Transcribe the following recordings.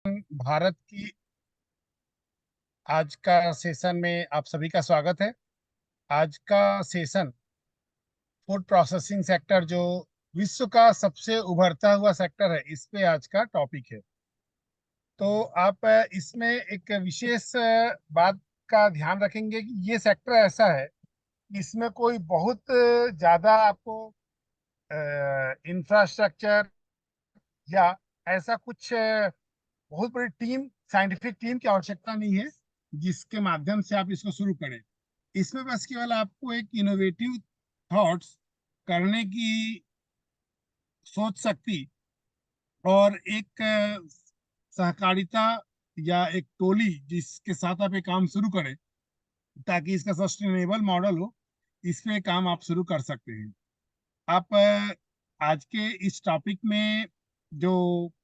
भारत की आज का सेशन में आप सभी का स्वागत है। आज का सेशन फूड प्रोसेसिंग सेक्टर जो विश्व का सबसे उभरता हुआ सेक्टर है, इस पे आज का टॉपिक है। तो आप इसमें एक विशेष बात का ध्यान रखेंगे कि ये सेक्टर ऐसा है कि इसमें कोई बहुत ज्यादा आपको इंफ्रास्ट्रक्चर या ऐसा कुछ बहुत बड़ी टीम, साइंटिफिक टीम की आवश्यकता नहीं है जिसके माध्यम से आप इसको शुरू करें। इसमें बस केवल आपको एक इनोवेटिव थॉट्स करने की सोच शक्ति और एक सहकारिता या एक टोली जिसके साथ आप ये काम शुरू करें ताकि इसका सस्टेनेबल मॉडल हो, इस पे काम आप शुरू कर सकते हैं। आप आज के इस टॉपिक में जो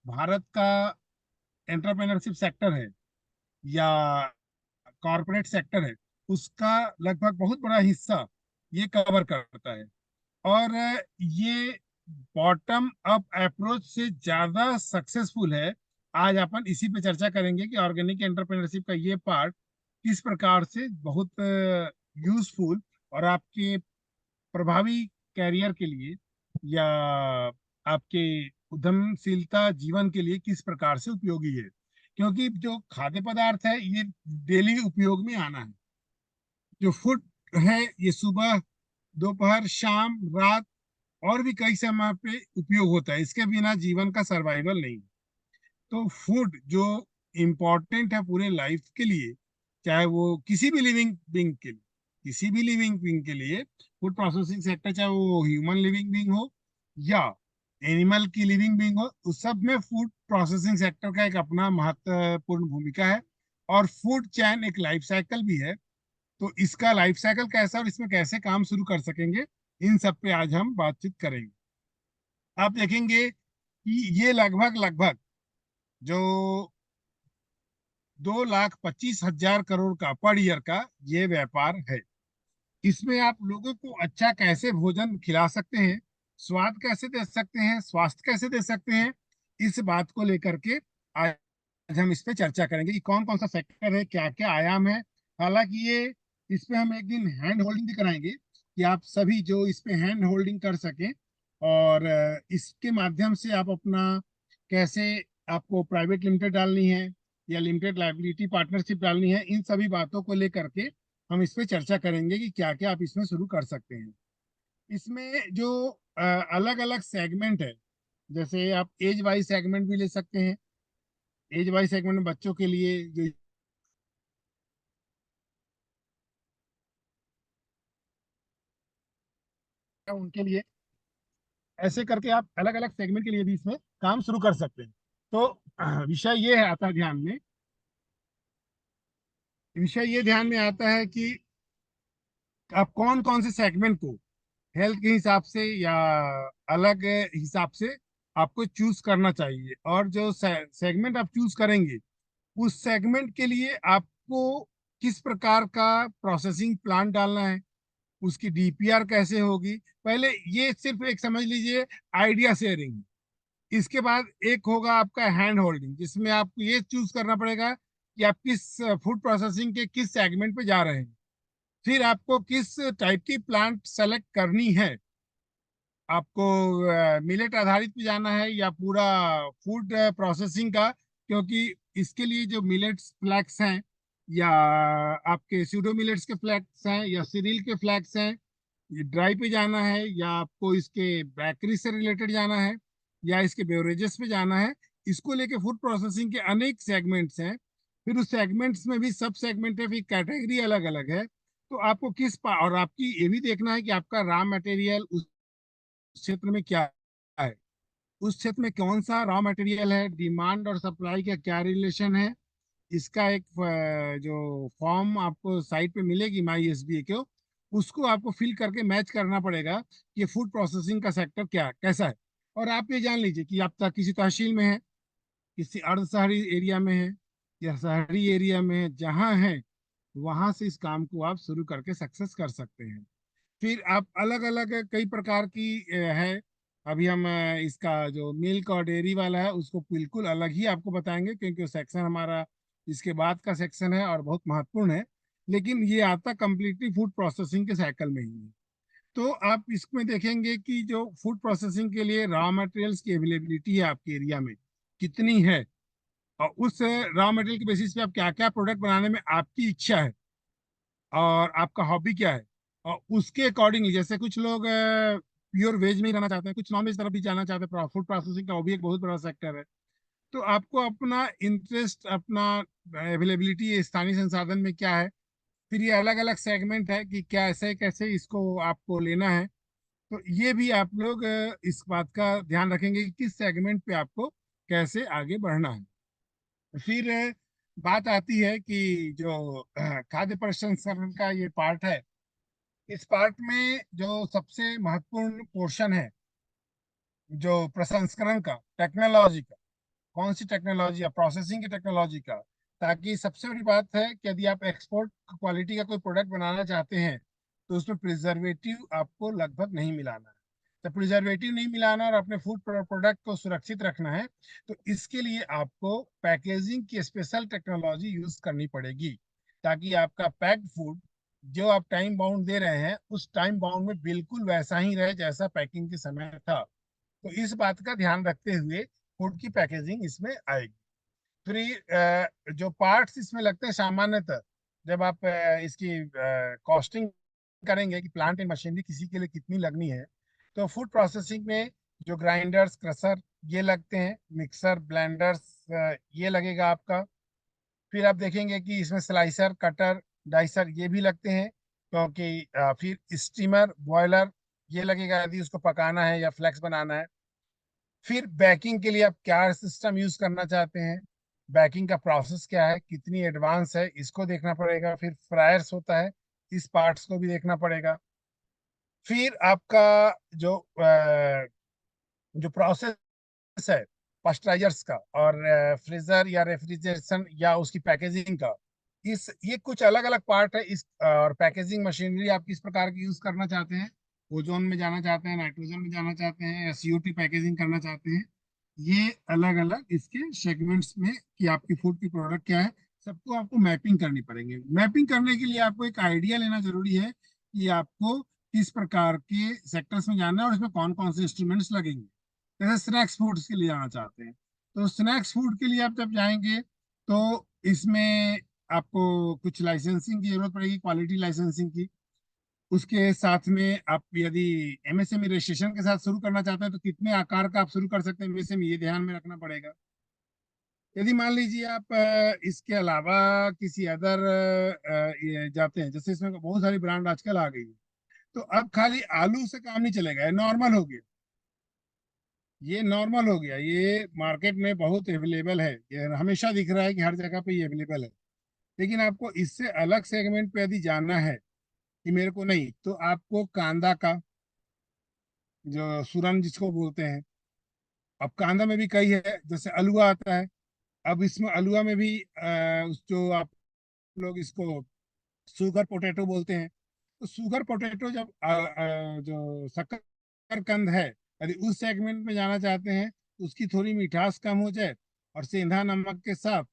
भारत का एंटरप्रेन्योरशिप सेक्टर है या कॉरपोरेट सेक्टर है, उसका लगभग बहुत बड़ा हिस्सा ये कवर करता है। और ये बॉटम अप अप्रोच से ज्यादा सक्सेसफुल है। आज अपन इसी पे चर्चा करेंगे कि ऑर्गेनिक एंटरप्रेन्योरशिप का ये पार्ट किस प्रकार से बहुत यूजफुल और आपके प्रभावी कैरियर के लिए या आपके उद्यमशीलता जीवन के लिए किस प्रकार से उपयोगी है। क्योंकि जो खाद्य पदार्थ है ये डेली उपयोग में आना है। जो फूड है ये सुबह, दोपहर, शाम, रात और भी कई समय पे उपयोग होता है। इसके बिना जीवन का सर्वाइवल नहीं। तो फूड जो इम्पोर्टेंट है पूरे लाइफ के लिए, चाहे वो किसी भी लिविंग बींग के लिए, किसी भी लिविंग बींग के लिए फूड प्रोसेसिंग सेक्टर, चाहे वो ह्यूमन लिविंग बींग हो या एनिमल की लिविंग बींग हो, उस सब में फूड प्रोसेसिंग सेक्टर का एक अपना महत्वपूर्ण भूमिका है। और फूड चेन एक लाइफ साइकिल भी है। तो इसका लाइफ साइकिल कैसा और इसमें कैसे काम शुरू कर सकेंगे, इन सब पे आज हम बातचीत करेंगे। आप देखेंगे कि ये लगभग लगभग जो 2,25,000 करोड़ का पर ईयर का ये व्यापार है। इसमें आप लोगों को अच्छा कैसे भोजन खिला सकते हैं, स्वाद कैसे दे सकते हैं, स्वास्थ्य कैसे दे सकते हैं, इस बात को लेकर के आज हम इस पे चर्चा करेंगे कि कौन कौन सा सेक्टर है, क्या क्या आयाम है। हालांकि ये इस पे हम एक दिन हैंड होल्डिंग भी कराएंगे कि आप सभी जो इस पे हैंड होल्डिंग कर सकें और इसके माध्यम से आप अपना कैसे, आपको प्राइवेट लिमिटेड डालनी है या लिमिटेड लाइबिलिटी पार्टनरशिप डालनी है, इन सभी बातों को लेकर के हम इस पे चर्चा करेंगे कि क्या क्या आप इसमें शुरू कर सकते हैं। इसमें जो अलग अलग सेगमेंट है, जैसे आप एज वाइज सेगमेंट भी ले सकते हैं। एज वाइज सेगमेंट में बच्चों के लिए जो है, उनके लिए ऐसे करके आप अलग अलग सेगमेंट के लिए भी इसमें काम शुरू कर सकते हैं। तो विषय ये है आता है ध्यान में, विषय ये ध्यान में आता है कि आप कौन कौन से सेगमेंट को हेल्थ के हिसाब से या अलग हिसाब से आपको चूज करना चाहिए। और जो सेगमेंट आप चूज करेंगे, उस सेगमेंट के लिए आपको किस प्रकार का प्रोसेसिंग प्लांट डालना है, उसकी डीपीआर कैसे होगी। पहले ये सिर्फ एक समझ लीजिए आइडिया शेयरिंग। इसके बाद एक होगा आपका हैंड होल्डिंग, जिसमें आपको ये चूज करना पड़ेगा कि आप किस फूड प्रोसेसिंग के किस सेगमेंट पे जा रहे हैं। फिर आपको किस टाइप की प्लांट सेलेक्ट करनी है। आपको मिलेट आधारित पे जाना है या पूरा फूड प्रोसेसिंग का, क्योंकि इसके लिए जो मिलेट्स फ्लैक्स हैं या आपके सूडो मिलेट्स के फ्लैक्स हैं या सीरियल के फ्लैक्स हैं, ये ड्राई पे जाना है या आपको इसके बेकरी से रिलेटेड जाना है या इसके बेवरेजेस पे जाना है। इसको लेके फूड प्रोसेसिंग के अनेक सेगमेंट्स हैं। फिर उस सेगमेंट्स में भी सब सेगमेंट है, फिर कैटेगरी अलग अलग है। तो आपको और आपकी ये भी देखना है कि आपका रॉ मटेरियल उस क्षेत्र में क्या है, उस क्षेत्र में कौन सा रॉ मटेरियल है, डिमांड और सप्लाई का क्या रिलेशन है। इसका एक जो फॉर्म आपको साइट पे मिलेगी माई एस बी ए के, उसको आपको फिल करके मैच करना पड़ेगा कि फूड प्रोसेसिंग का सेक्टर क्या कैसा है। और आप ये जान लीजिए कि आप किसी तहसील में है, किसी अर्ध शहरी एरिया में है या शहरी एरिया में है, जहाँ है वहां से इस काम को आप शुरू करके सक्सेस कर सकते हैं। फिर आप अलग अलग कई प्रकार की है अभी हम इसका जो मिल्क और डेयरी वाला है उसको बिल्कुल अलग ही आपको बताएंगे, क्योंकि वो सेक्शन हमारा इसके बाद का सेक्शन है और बहुत महत्वपूर्ण है। लेकिन ये आता कंप्लीटली फूड प्रोसेसिंग के साइकिल में ही है। तो आप इसमें देखेंगे कि जो फूड प्रोसेसिंग के लिए रॉ मटेरियल्स की अवेलेबिलिटी है आपके एरिया में कितनी है, और उस रॉ मटेरियल के बेसिस पे आप क्या क्या प्रोडक्ट बनाने में आपकी इच्छा है और आपका हॉबी क्या है, और उसके अकॉर्डिंगली, जैसे कुछ लोग प्योर वेज में ही रहना चाहते हैं, कुछ नॉन वेज तरफ भी जाना चाहते हैं, फूड प्रोसेसिंग का वो भी एक बहुत बड़ा सेक्टर है। तो आपको अपना इंटरेस्ट, अपना अवेलेबिलिटी स्थानीय संसाधन में क्या है, फिर ये अलग अलग सेगमेंट है कि क्या ऐसे कैसे इसको आपको लेना है। तो ये भी आप लोग इस बात का ध्यान रखेंगे कि किस सेगमेंट पे आपको कैसे आगे बढ़ना है। फिर बात आती है कि जो खाद्य प्रसंस्करण का ये पार्ट है, इस पार्ट में जो सबसे महत्वपूर्ण पोर्शन है जो प्रसंस्करण का, टेक्नोलॉजी का, कौन सी टेक्नोलॉजी है, प्रोसेसिंग की टेक्नोलॉजी का। ताकि सबसे बड़ी बात है कि यदि आप एक्सपोर्ट क्वालिटी का कोई प्रोडक्ट बनाना चाहते हैं तो उसमें प्रिजर्वेटिव आपको लगभग नहीं मिलाना है। तो प्रिजर्वेटिव नहीं मिलाना और अपने फूड प्रोडक्ट को सुरक्षित रखना है, तो इसके लिए आपको पैकेजिंग की स्पेशल टेक्नोलॉजी यूज करनी पड़ेगी, ताकि आपका पैक्ड फूड जो आप टाइम बाउंड दे रहे हैं उस टाइम बाउंड में बिल्कुल वैसा ही रहे जैसा पैकिंग के समय था। तो इस बात का ध्यान रखते हुए फूड की पैकेजिंग इसमें आएगी। फिर जो पार्ट्स इसमें लगते हैं सामान्यतः, जब आप इसकी कॉस्टिंग करेंगे कि प्लांट एंड मशीनरी किसी के लिए कितनी लगनी है, तो फूड प्रोसेसिंग में जो ग्राइंडर्स, क्रशर ये लगते हैं, मिक्सर, ब्लेंडर्स ये लगेगा आपका। फिर आप देखेंगे कि इसमें स्लाइसर, कटर, डाइसर ये भी लगते हैं, क्योंकि फिर स्टीमर, बॉयलर ये लगेगा यदि उसको पकाना है या फ्लेक्स बनाना है। फिर बैकिंग के लिए आप क्या सिस्टम यूज करना चाहते हैं, बैकिंग का प्रोसेस क्या है, कितनी एडवांस है, इसको देखना पड़ेगा। फिर फ्रायर्स होता है, इस पार्ट्स को भी देखना पड़ेगा। फिर आपका जो जो प्रोसेस है पास्चराइजर्स का और फ्रीजर या रेफ्रिजरेशन या उसकी पैकेजिंग का, इस ये कुछ अलग अलग पार्ट है। इस और पैकेजिंग मशीनरी आप किस प्रकार की यूज करना चाहते हैं, ओजोन में जाना चाहते हैं, नाइट्रोजन में जाना चाहते हैं, या सीओटी पैकेजिंग करना चाहते हैं, ये अलग अलग इसके सेगमेंट्स में कि आपकी फूड की प्रोडक्ट क्या है, सबको आपको मैपिंग करनी पड़ेंगे। मैपिंग करने के लिए आपको एक आइडिया लेना जरूरी है कि आपको किस प्रकार के सेक्टर्स में जाना है और इसमें कौन कौन से इंस्ट्रूमेंट्स लगेंगे। जैसे स्नैक्स फूड्स के लिए जाना चाहते हैं, तो स्नैक्स फूड के लिए आप जब जाएंगे तो इसमें आपको कुछ लाइसेंसिंग की जरूरत पड़ेगी, क्वालिटी लाइसेंसिंग की। उसके साथ में आप यदि एमएसएमई रजिस्ट्रेशन के साथ शुरू करना चाहते हैं तो कितने आकार का आप शुरू कर सकते हैं एमएसएमई, ये ध्यान में रखना पड़ेगा। यदि मान लीजिए आप इसके अलावा किसी अदर जाते हैं, जैसे इसमें बहुत सारी ब्रांड आजकल आ गई है, तो अब खाली आलू से काम नहीं चलेगा, ये नॉर्मल हो गया। ये नॉर्मल हो गया, ये मार्केट में बहुत अवेलेबल है, ये हमेशा दिख रहा है कि हर जगह पे ये अवेलेबल है। लेकिन आपको इससे अलग सेगमेंट पे यदि जाना है कि मेरे को नहीं, तो आपको कांदा का, जो सुरन जिसको बोलते हैं, अब कांदा में भी कई है, जैसे अलुआ आता है। अब इसमें अलुआ में भी जो आप लोग इसको सुगर पोटैटो बोलते हैं। तो सुगर पोटैटो जब जो शकरकंद है, यदि उस सेगमेंट में जाना चाहते हैं तो उसकी थोड़ी मिठास कम हो जाए, और सेंधा नमक के साथ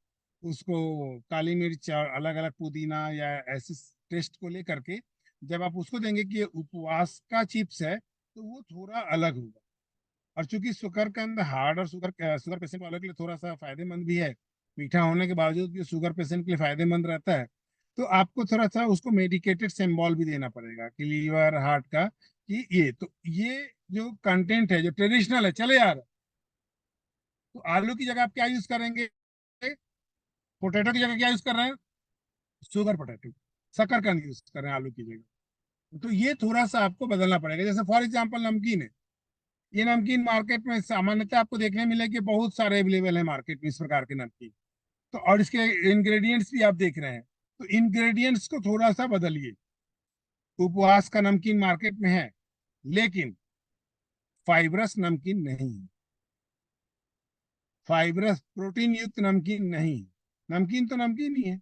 उसको काली मिर्च और अलग अलग पुदीना या ऐसे टेस्ट को लेकर के जब आप उसको देंगे कि ये उपवास का चिप्स है, तो वो थोड़ा अलग होगा। और चूंकि शकरकंद हार्ड और शुगर पेशेंट वालों के लिए थोड़ा सा फायदेमंद भी है, मीठा होने के बावजूद भी शुगर पेशेंट के लिए फायदेमंद रहता है। तो आपको थोड़ा सा उसको मेडिकेटेड सिंबल भी देना पड़ेगा कि लीवर हार्ट का, कि ये तो ये जो कंटेंट है जो ट्रेडिशनल है चले यार। तो आलू की जगह आप क्या यूज करेंगे, पोटैटो की जगह क्या यूज कर रहे हैं, शुगर पोटैटो, शकरकंद यूज कर रहे हैं आलू की जगह। तो ये थोड़ा सा आपको बदलना पड़ेगा। जैसे फॉर एग्जाम्पल नमकीन है, ये नमकीन मार्केट में सामान्यतः आपको देखने मिलेगी, बहुत सारे अवेलेबल है मार्केट में इस प्रकार के नमकीन। तो और इसके इंग्रेडिएंट्स भी आप देख रहे हैं, तो इंग्रेडिएंट्स को थोड़ा सा बदलिए। उपवास का नमकीन मार्केट में है, लेकिन फाइब्रस नमकीन नहीं है, फाइब्रस प्रोटीन युक्त नमकीन नहीं है। नमकीन तो नमकीन ही है।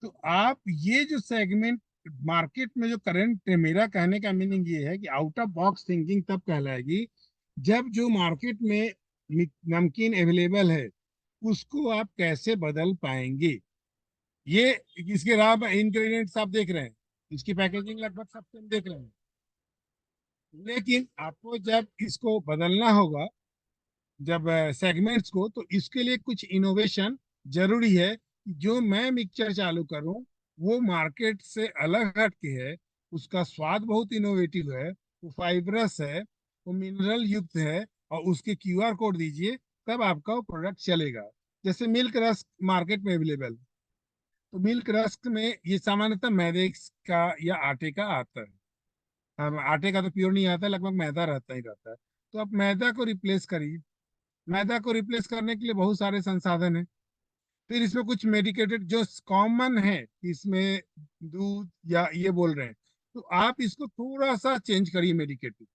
तो आप ये जो सेगमेंट मार्केट में जो करंट, मेरा कहने का मीनिंग ये है कि आउट ऑफ बॉक्स थिंकिंग तब कहलाएगी जब जो मार्केट में नमकीन अवेलेबल है उसको आप कैसे बदल पाएंगे? ये इसके अलावा इंग्रेडिएंट्स आप देख रहे हैं, इसकी पैकेजिंग लगभग सब हम देख रहे हैं, लेकिन आपको जब इसको बदलना होगा, जब सेगमेंट्स को, तो इसके लिए कुछ इनोवेशन जरूरी है। जो मैं मिक्सचर चालू करूं वो मार्केट से अलग हट के है, उसका स्वाद बहुत इनोवेटिव है, वो फाइबरस है, वो मिनरल युक्त है, और उसके क्यूआर कोड दीजिए, तब आपका वो प्रोडक्ट चलेगा। जैसे मिल्क रस्क मार्केट में अवेलेबल, तो मिल्क रस्क में ये सामान्यतः मैदे का या आटे का आता है। हाँ, आटे का तो प्योर नहीं आता, लगभग मैदा रहता ही रहता है। तो आप मैदा को रिप्लेस करिए। मैदा को रिप्लेस करने के लिए बहुत सारे संसाधन हैं। फिर इसमें कुछ मेडिकेटेड जो कॉमन है, इसमें दूध या ये बोल रहे हैं, तो आप इसको थोड़ा सा चेंज करिए मेडिकेटेड।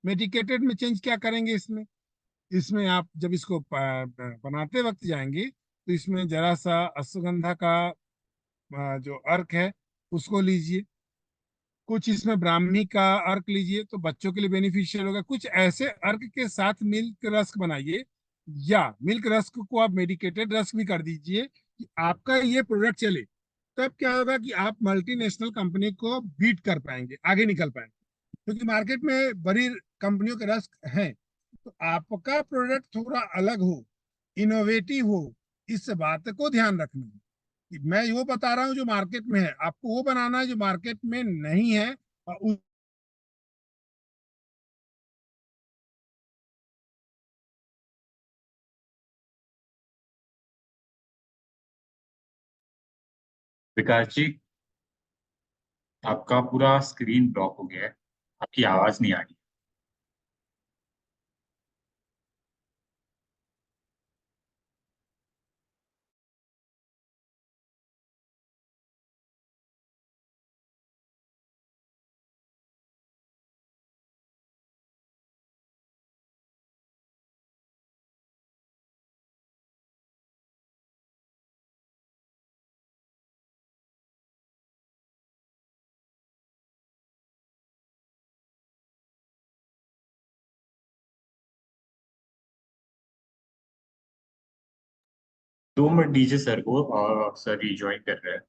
मेडिकेटेड में चेंज क्या करेंगे इसमें? इसमें आप जब इसको बनाते वक्त जाएंगे, तो इसमें जरा सा अश्वगंधा का जो अर्क है उसको लीजिए। कुछ इसमें ब्राह्मी का अर्क लीजिए, तो बच्चों के लिए बेनिफिशियल होगा। कुछ ऐसे अर्क के साथ मिल्क रस्क बनाइए, या मिल्क रस्क को आप मेडिकेटेड रस्क भी कर दीजिए, कि आपका ये प्रोडक्ट चले। तब क्या होगा कि आप मल्टीनेशनल कंपनी को बीट कर पाएंगे, आगे निकल पाएंगे। क्योंकि मार्केट में बड़ी कंपनियों के रस्क हैं, तो आपका प्रोडक्ट थोड़ा अलग हो, इनोवेटिव हो, इस बात को ध्यान रखना है। कि मैं वो बता रहा हूँ जो मार्केट में है, आपको वो बनाना है जो मार्केट में नहीं है। और विकास जी, आपका पूरा स्क्रीन ब्लॉक हो गया है। आपकी आवाज नहीं आ रही। दो मिनट दीजिए सर को, और सर रिज्वाइन कर रहे हैं।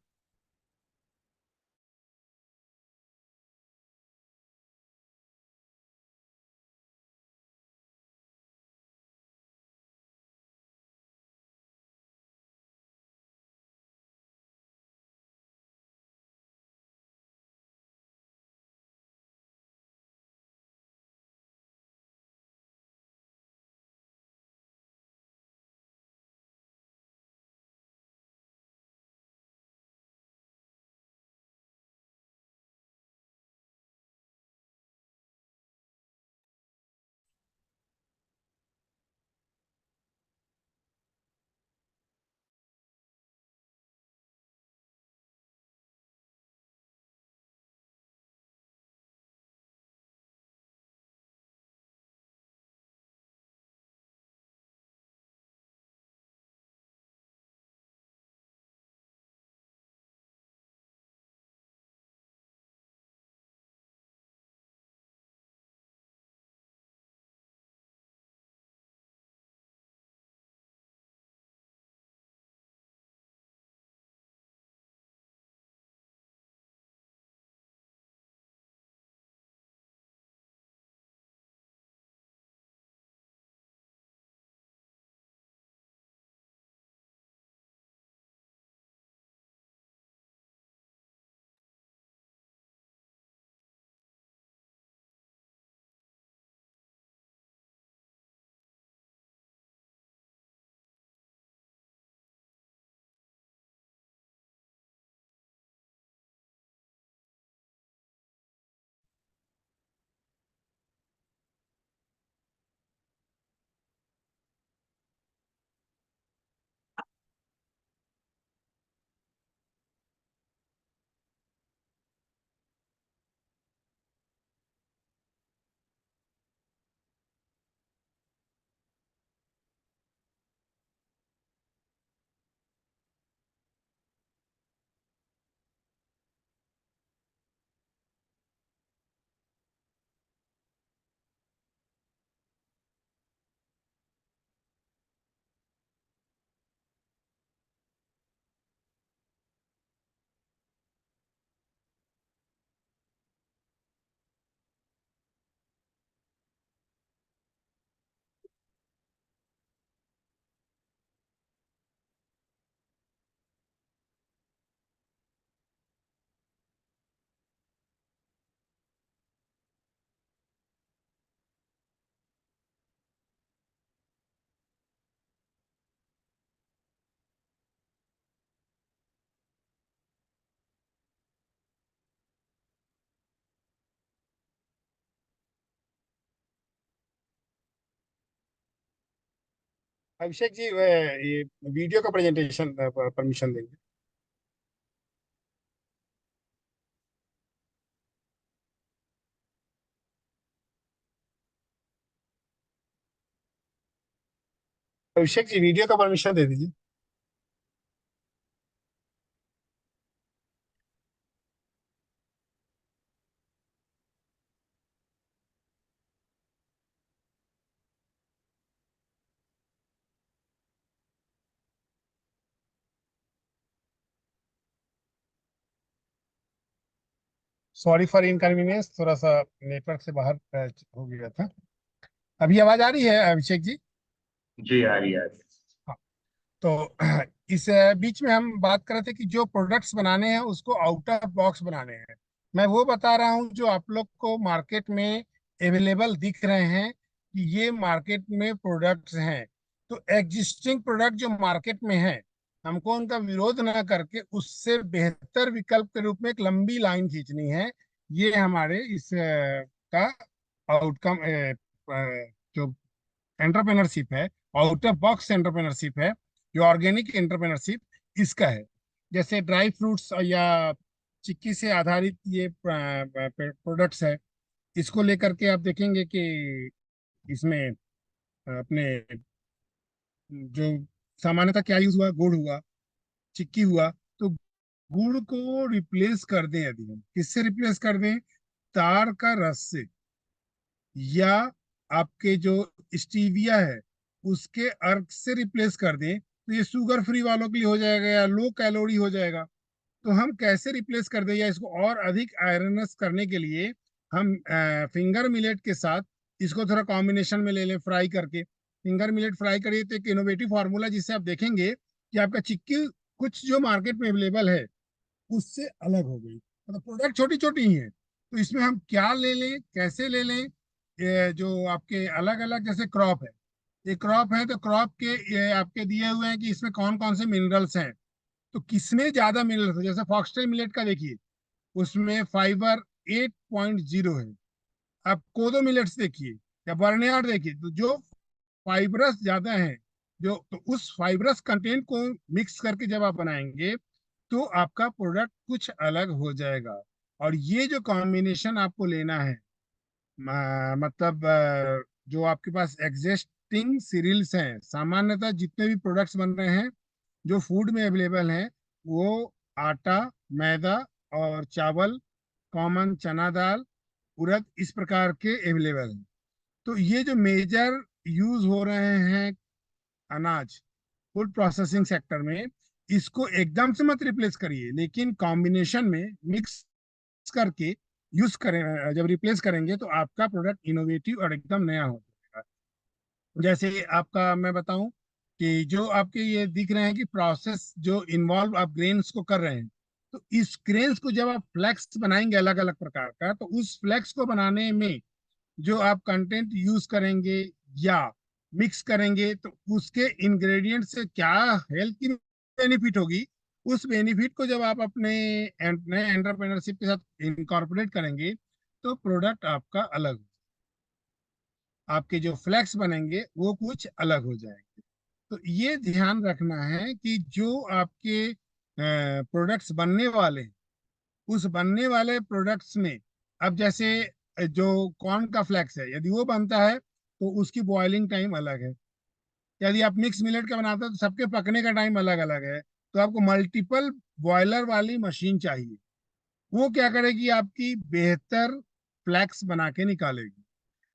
अभिषेक जी, ये वीडियो का प्रेजेंटेशन परमिशन देंगे। अभिषेक जी, वीडियो का परमिशन दे दीजिए। सॉरी फॉर इनकन्वीनियंस, थोड़ा सा नेटवर्क से बाहर हो गया था। अभी आवाज आ रही है अभिषेक जी? जी आ रही है, आ रही है। हाँ। तो इस बीच में हम बात कर रहे थे कि जो प्रोडक्ट्स बनाने हैं उसको आउट ऑफ बॉक्स बनाने हैं। मैं वो बता रहा हूँ जो आप लोग को मार्केट में अवेलेबल दिख रहे हैं कि ये मार्केट में प्रोडक्ट्स हैं। तो एग्जिस्टिंग प्रोडक्ट जो मार्केट में है, हमको उनका विरोध ना करके उससे बेहतर विकल्प के रूप में एक लंबी लाइन खींचनी है। ये हमारे इस का आउटकम, जो एंटरप्रेनरशिप है, आउट ऑफ बॉक्स एंटरप्रेनरशिप है, जो ऑर्गेनिक एंटरप्रेनरशिप इसका है। जैसे ड्राई फ्रूट्स या चिक्की से आधारित ये प्रोडक्ट्स है, इसको लेकर के आप देखेंगे कि इसमें अपने जो सामान्यतः क्या यूज हुआ, गुड़ हुआ, चिक्की हुआ। तो गुड़ को रिप्लेस कर दें, यदि हम किससे रिप्लेस कर दें, तार का रस से, या आपके जो स्टीविया है उसके अर्क से रिप्लेस कर दें, तो ये शुगर फ्री वालों के लिए हो जाएगा या लो कैलोरी हो जाएगा। तो हम कैसे रिप्लेस कर दें, या इसको और अधिक आयरनस करने के लिए हम फिंगर मिलेट के साथ इसको थोड़ा कॉम्बिनेशन में ले लें, फ्राई करके। फिंगर मिलेट फ्राई करिए तो एक इनोवेटिव फार्मूला, जिससे आप देखेंगे कि आपका चिक्की कुछ जो मार्केट में अवेलेबल है उससे अलग हो गई। मतलब प्रोडक्ट छोटी छोटी ही है, तो इसमें हम क्या ले लें, कैसे ले लें। ये जो आपके अलग अलग जैसे क्रॉप है, ये क्रॉप है तो क्रॉप के ये आपके दिए हुए हैं कि इसमें कौन कौन से मिनरल्स हैं। तो किसमें ज्यादा मिनरल्स है, जैसे फॉक्सटेल मिलेट का देखिए, उसमें फाइबर 8.0 है। आप कोदो मिलेट्स देखिए या बर्नयार्ड देखिए, तो जो फाइबरस ज्यादा है, जो तो उस फाइबरस कंटेंट को मिक्स करके जब आप बनाएंगे तो आपका प्रोडक्ट कुछ अलग हो जाएगा। और ये जो कॉम्बिनेशन आपको लेना है, मतलब जो आपके पास एग्जिस्टिंग सीरियल्स हैं, सामान्यतः जितने भी प्रोडक्ट्स बन रहे हैं जो फूड में अवेलेबल हैं, वो आटा, मैदा और चावल, कॉमन चना दाल, उड़द, इस प्रकार के अवेलेबल हैं। तो ये जो मेजर यूज हो रहे हैं अनाज फूड प्रोसेसिंग सेक्टर में, इसको एकदम से मत रिप्लेस करिए, लेकिन कॉम्बिनेशन में मिक्स करके यूज करें। जब रिप्लेस करेंगे तो आपका प्रोडक्ट इनोवेटिव और एकदम नया हो जाएगा। जैसे आपका मैं बताऊं कि जो आपके ये दिख रहे हैं कि प्रोसेस जो इन्वॉल्व आप ग्रेन्स को कर रहे हैं, तो इस ग्रेन्स को जब आप फ्लेक्स बनाएंगे अलग अलग प्रकार का, तो उस फ्लेक्स को बनाने में जो आप कंटेंट यूज करेंगे या मिक्स करेंगे, तो उसके इंग्रेडिएंट से क्या हेल्थ की बेनिफिट होगी, उस बेनिफिट को जब आप अपने नए एंटरप्रेन्योरशिप के साथ इनकॉर्पोरेट करेंगे, तो प्रोडक्ट आपका अलग, आपके जो फ्लैक्स बनेंगे वो कुछ अलग हो जाएंगे। तो ये ध्यान रखना है कि जो आपके प्रोडक्ट्स बनने वाले हैं, उस बनने वाले प्रोडक्ट्स में, अब जैसे जो कॉर्न का फ्लेक्स है, यदि वो बनता है तो उसकी बॉइलिंग टाइम अलग है। यदि आप मिक्स मिलेट का बनाते हो तो सबके पकने का टाइम अलग अलग है। तो आपको मल्टीपल बॉयलर वाली मशीन चाहिए। वो क्या करेगी, आपकी बेहतर फ्लैक्स बना के निकालेगी।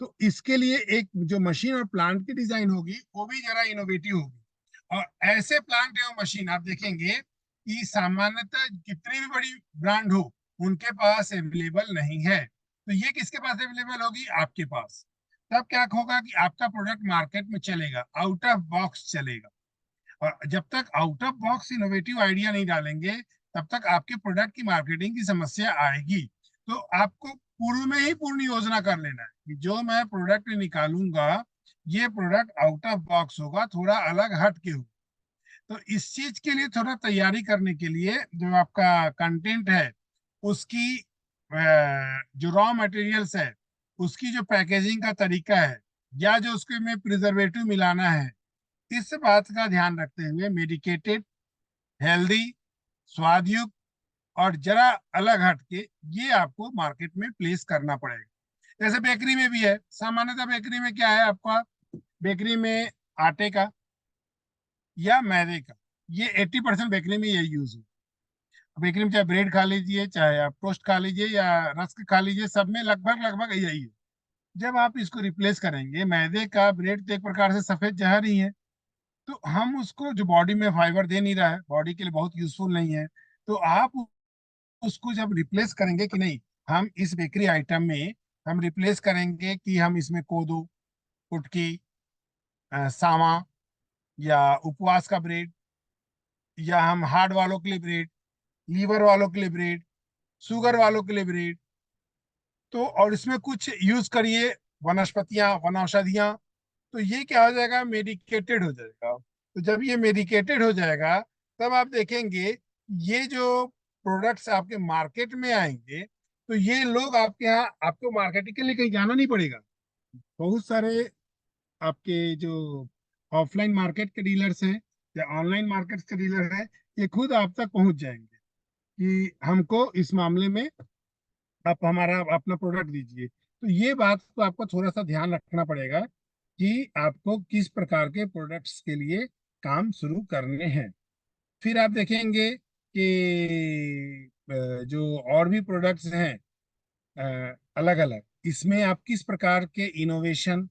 तो इसके लिए एक जो मशीन और प्लांट की डिजाइन होगी वो भी जरा इनोवेटिव होगी। और ऐसे प्लांट एवं मशीन आप देखेंगे कि सामान्यतः कितनी भी बड़ी ब्रांड हो, उनके पास अवेलेबल नहीं है। तो ये किसके पास अवेलेबल होगी, आपके पास। तब क्या होगा कि आपका प्रोडक्ट मार्केट में चलेगा, आउट ऑफ बॉक्स चलेगा। और जब तक out of box innovative idea नहीं डालेंगे, तब तक आपके प्रोडक्ट की मार्केटिंग की समस्या आएगी। तो आपको पूर्व में ही पूर्ण योजना कर लेना है कि जो मैं प्रोडक्ट निकालूंगा, ये प्रोडक्ट आउट ऑफ बॉक्स होगा, थोड़ा अलग हट के होगा। तो इस चीज के लिए थोड़ा तैयारी करने के लिए जो आपका कंटेंट है, उसकी जो रॉ मटेरियल्स है, उसकी जो पैकेजिंग का तरीका है, या जो उसके में प्रिजर्वेटिव मिलाना है, इस बात का ध्यान रखते हुए मेडिकेटेड, हेल्दी, स्वादयुक्त और जरा अलग हट के ये आपको मार्केट में प्लेस करना पड़ेगा। जैसे बेकरी में भी है, सामान्यतः बेकरी में क्या है आपका, बेकरी में आटे का या मैदे का, ये 80% बेकरी में ये यूज हो। बेकरी में चाहे ब्रेड खा लीजिए, चाहे आप टोस्ट खा लीजिए या रस्क खा लीजिए, सब में लगभग लगभग यही है। जब आप इसको रिप्लेस करेंगे, मैदे का ब्रेड तो एक प्रकार से सफेद जहर ही है, तो हम उसको जो बॉडी में फाइबर दे नहीं रहा है, बॉडी के लिए बहुत यूजफुल नहीं है, तो आप उसको जब रिप्लेस करेंगे कि नहीं, हम इस बेकरी आइटम में हम रिप्लेस करेंगे कि हम इसमें कोदो, कुटकी, सावा या उपवास का ब्रेड, या हम हार्ट वालों के लिए ब्रेड, लीवर वालों के लिए ब्रेड, शुगर वालों के लिए ब्रेड, तो और इसमें कुछ यूज करिए वनस्पतियां, वनौषधियां, तो ये क्या हो जाएगा, मेडिकेटेड हो जाएगा। तो जब ये मेडिकेटेड हो जाएगा, तब आप देखेंगे ये जो प्रोडक्ट्स आपके मार्केट में आएंगे, तो ये लोग आपके यहाँ, आपको मार्केटिंग के लिए कहीं जाना नहीं पड़ेगा। बहुत सारे आपके जो ऑफलाइन मार्केट के डीलर्स हैं या ऑनलाइन मार्केट के डीलर हैं, ये खुद आप तक पहुंच जाएंगे कि हमको इस मामले में आप हमारा अपना प्रोडक्ट दीजिए। तो ये बात को आपको थोड़ा सा ध्यान रखना पड़ेगा कि आपको किस प्रकार के प्रोडक्ट्स के लिए काम शुरू करने हैं। फिर आप देखेंगे कि जो और भी प्रोडक्ट्स हैं अलग अलग, इसमें आप किस प्रकार के इनोवेशन,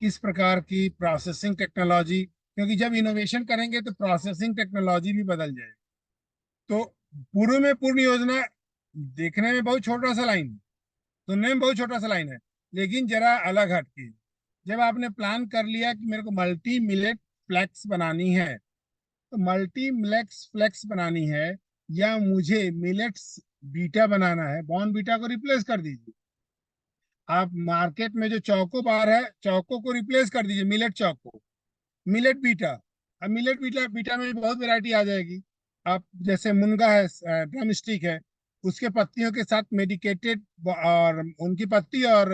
किस प्रकार की प्रोसेसिंग टेक्नोलॉजी, क्योंकि जब इनोवेशन करेंगे तो प्रोसेसिंग टेक्नोलॉजी भी बदल जाएगी। तो पूर्व में पूर्ण योजना देखने में बहुत छोटा सा लाइन, सुनने में बहुत छोटा सा लाइन है, लेकिन जरा अलग हट के, जब आपने प्लान कर लिया कि मेरे को मल्टी मिलेट फ्लेक्स बनानी है, तो मल्टी मिलेट्स फ्लेक्स बनानी है, या मुझे मिलेट्स बीटा बनाना है, बॉर्न बीटा को रिप्लेस कर दीजिए। आप मार्केट में जो चौको बार है, चौको को रिप्लेस कर दीजिए मिलेट चौको, मिलेट बीटा। अब मिलेट बीटा बीटा में भी बहुत वैरायटी आ जाएगी। आप जैसे मुनगा है, ड्रम स्टिक है, उसके पत्तियों के साथ मेडिकेटेड, और उनकी पत्ती और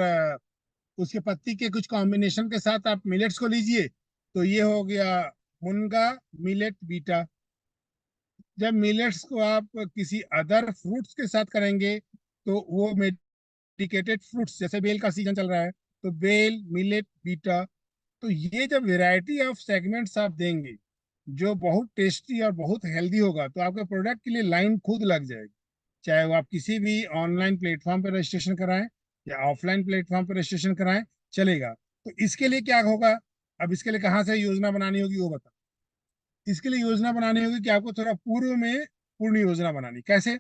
उसके पत्ती के कुछ कॉम्बिनेशन के साथ आप मिलेट्स को लीजिए, तो ये हो गया मुनगा मिलेट बीटा। जब मिलेट्स को आप किसी अदर फ्रूट्स के साथ करेंगे, तो वो मेडिकेटेड फ्रूट्स, जैसे बेल का सीजन चल रहा है, तो बेल मिलेट बीटा। तो ये जब वैरायटी ऑफ सेगमेंट्स आप देंगे जो बहुत टेस्टी और बहुत हेल्दी होगा, तो आपके प्रोडक्ट के लिए लाइन खुद लग जाएगी। चाहे वो आप किसी भी ऑनलाइन प्लेटफॉर्म पर रजिस्ट्रेशन कराएं या ऑफलाइन प्लेटफॉर्म पर रजिस्ट्रेशन कराएं, चलेगा। तो इसके लिए क्या होगा, अब इसके लिए कहाँ से योजना बनानी होगी वो बता। इसके लिए योजना बनानी होगी कि आपको थोड़ा पूर्व में पूर्ण योजना बनानी। कैसे,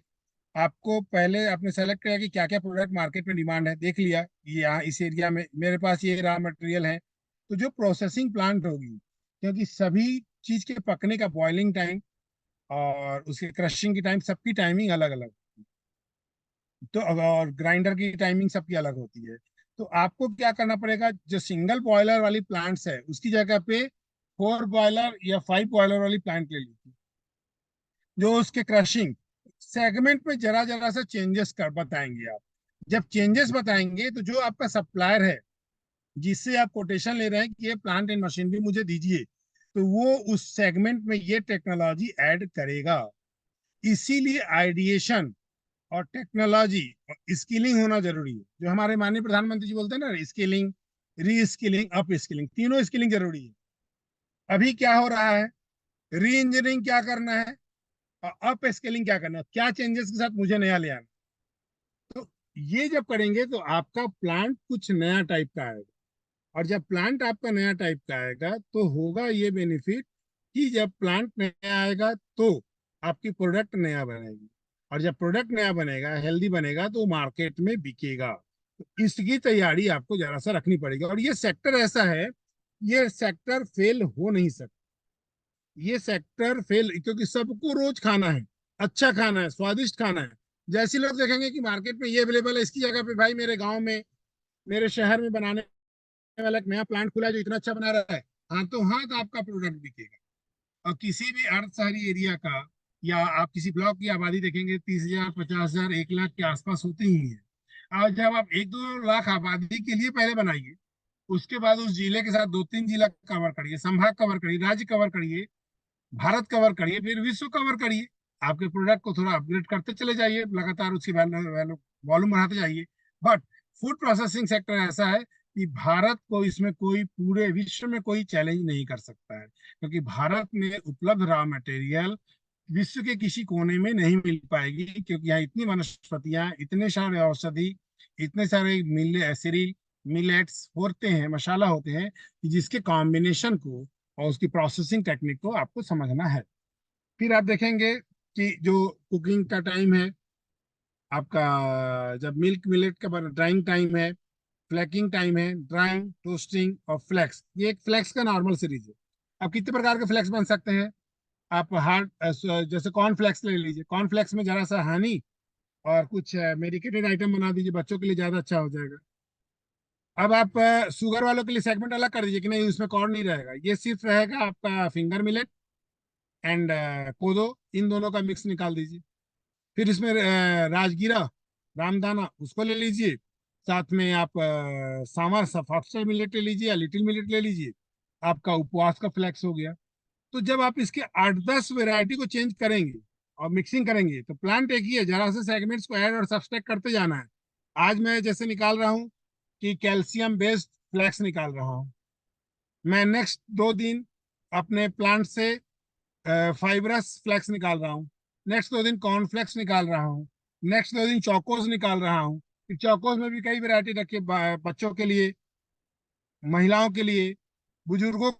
आपको पहले आपने सेलेक्ट किया कि क्या क्या प्रोडक्ट मार्केट में डिमांड है, देख लिया ये यहाँ इस एरिया में मेरे पास ये रॉ मटेरियल है, तो जो प्रोसेसिंग प्लांट होगी, क्योंकि सभी चीज के पकने का बॉइलिंग टाइम और उसके क्रशिंग की टाइम, सबकी टाइमिंग अलग अलग, तो और ग्राइंडर की टाइमिंग सबकी अलग होती है। तो आपको क्या करना पड़ेगा, जो सिंगल बॉयलर वाली प्लांट्स है उसकी जगह पे 4 बॉयलर या 5 बॉयलर वाली प्लांट ले लीजिए, जो उसके क्रशिंग सेगमेंट में जरा जरा सा चेंजेस कर बताएंगे आप। जब चेंजेस बताएंगे, तो जो आपका सप्लायर है जिससे आप कोटेशन ले रहे हैं कि ये प्लांट एंड मशीनरी मुझे दीजिए, तो वो उस सेगमेंट में ये टेक्नोलॉजी ऐड करेगा। इसीलिए आइडिएशन और टेक्नोलॉजी और स्किलिंग होना जरूरी है। जो हमारे माननीय प्रधानमंत्री जी बोलते हैं ना, स्किलिंग, री स्किलिंग, अप स्किलिंग, तीनों स्किलिंग जरूरी है। अभी क्या हो रहा है, री इंजीनियरिंग क्या करना है और अप स्केलिंग क्या करना है, क्या चेंजेस के साथ मुझे नया ले आना। तो ये जब करेंगे तो आपका प्लांट कुछ नया टाइप का आएगा। और जब प्लांट आपका नया टाइप का आएगा, तो होगा ये बेनिफिट कि जब प्लांट नया आएगा तो आपकी प्रोडक्ट नया बनेगी, और जब प्रोडक्ट नया बनेगा, हेल्दी बनेगा, तो मार्केट में बिकेगा। तो इसकी तैयारी आपको जरा सा रखनी पड़ेगी। और ये सेक्टर ऐसा है, ये सेक्टर फेल हो नहीं सकता। ये सेक्टर फेल, क्योंकि सबको रोज खाना है, अच्छा खाना है, स्वादिष्ट खाना है। जैसे लोग देखेंगे कि मार्केट में ये अवेलेबल है, इसकी जगह पे भाई मेरे गांव में, मेरे शहर में बनाने वाला एक नया प्लांट खुला है जो इतना अच्छा बना रहा है, हाथों हाथ आपका प्रोडक्ट बिकेगा। और किसी भी अर्ध शहरी एरिया का, या आप किसी ब्लॉक की आबादी देखेंगे, 30,000, 50,000, 1 लाख के आसपास होती ही है। और जब आप 1-2 लाख आबादी के लिए पहले बनाइए, उसके बाद उस जिले के साथ 2-3 जिला कवर करिए, संभाग कवर करिए, राज्य कवर करिए, भारत कवर करिए, फिर विश्व कवर करिए। आपके प्रोडक्ट को थोड़ा अपग्रेड करते चले जाइए, लगातार उसकी वैल्यू वॉल्यूम बढ़ाते जाइए। बट फूड प्रोसेसिंग सेक्टर ऐसा है कि भारत को इसमें कोई, पूरे विश्व में कोई चैलेंज नहीं कर सकता है, क्योंकि भारत में उपलब्ध रॉ मटेरियल विश्व के किसी कोने में नहीं मिल पाएगी, क्योंकि यहाँ इतनी वनस्पतियां, इतने सारे औषधि, इतने सारे सीरियल, मिलेट्स होते हैं, मसाला होते हैं, कि जिसके कॉम्बिनेशन को और उसकी प्रोसेसिंग टेक्निक को आपको समझना है। फिर आप देखेंगे कि जो कुकिंग का टाइम है आपका, जब मिल्क मिलेट का ड्राइंग टाइम है, फ्लैकिंग टाइम है, ड्राइंग, टोस्टिंग और फ्लेक्स, ये एक फ्लेक्स का नॉर्मल सीरीज है। अब कितने प्रकार के फ्लेक्स बन सकते हैं? आप हार्ड, जैसे कॉर्न फ्लेक्स ले लीजिए, कॉर्न फ्लेक्स में जरा सा हनी और कुछ मेडिकेटेड आइटम बना दीजिए, बच्चों के लिए ज्यादा अच्छा हो जाएगा। अब आप शुगर वालों के लिए सेगमेंट अलग कर दीजिए कि नहीं, उसमें कॉर्न नहीं रहेगा, ये सिर्फ रहेगा आपका फिंगर मिलेट एंड कोदो, इन दोनों का मिक्स निकाल दीजिए। फिर इसमें राजगीरा, रामदाना, उसको ले लीजिए। साथ में आप सांवर फॉक्सटेल मिलेट ले लीजिए या लिटिल मिलेट ले लीजिए, आपका उपवास का फ्लेक्स हो गया। तो जब आप इसके 8-10 वैरायटी को चेंज करेंगे और मिक्सिंग करेंगे, तो प्लांट एक ही है, जरा से सेगमेंट्स को ऐड और सब्सट्रैक्ट करते जाना है। आज मैं जैसे निकाल रहा हूँ कि कैल्शियम बेस्ड फ्लैक्स निकाल रहा हूँ, मैं नेक्स्ट 2 दिन अपने प्लांट से फाइब्रस फ्लैक्स निकाल रहा हूँ, नेक्स्ट 2 दिन कॉर्नफ्लेक्स निकाल रहा हूँ, नेक्स्ट 2 दिन चौकोस निकाल रहा हूँ। फिर चौकोस में भी कई वैरायटी रखिए, बच्चों के लिए, महिलाओं के लिए, बुजुर्गों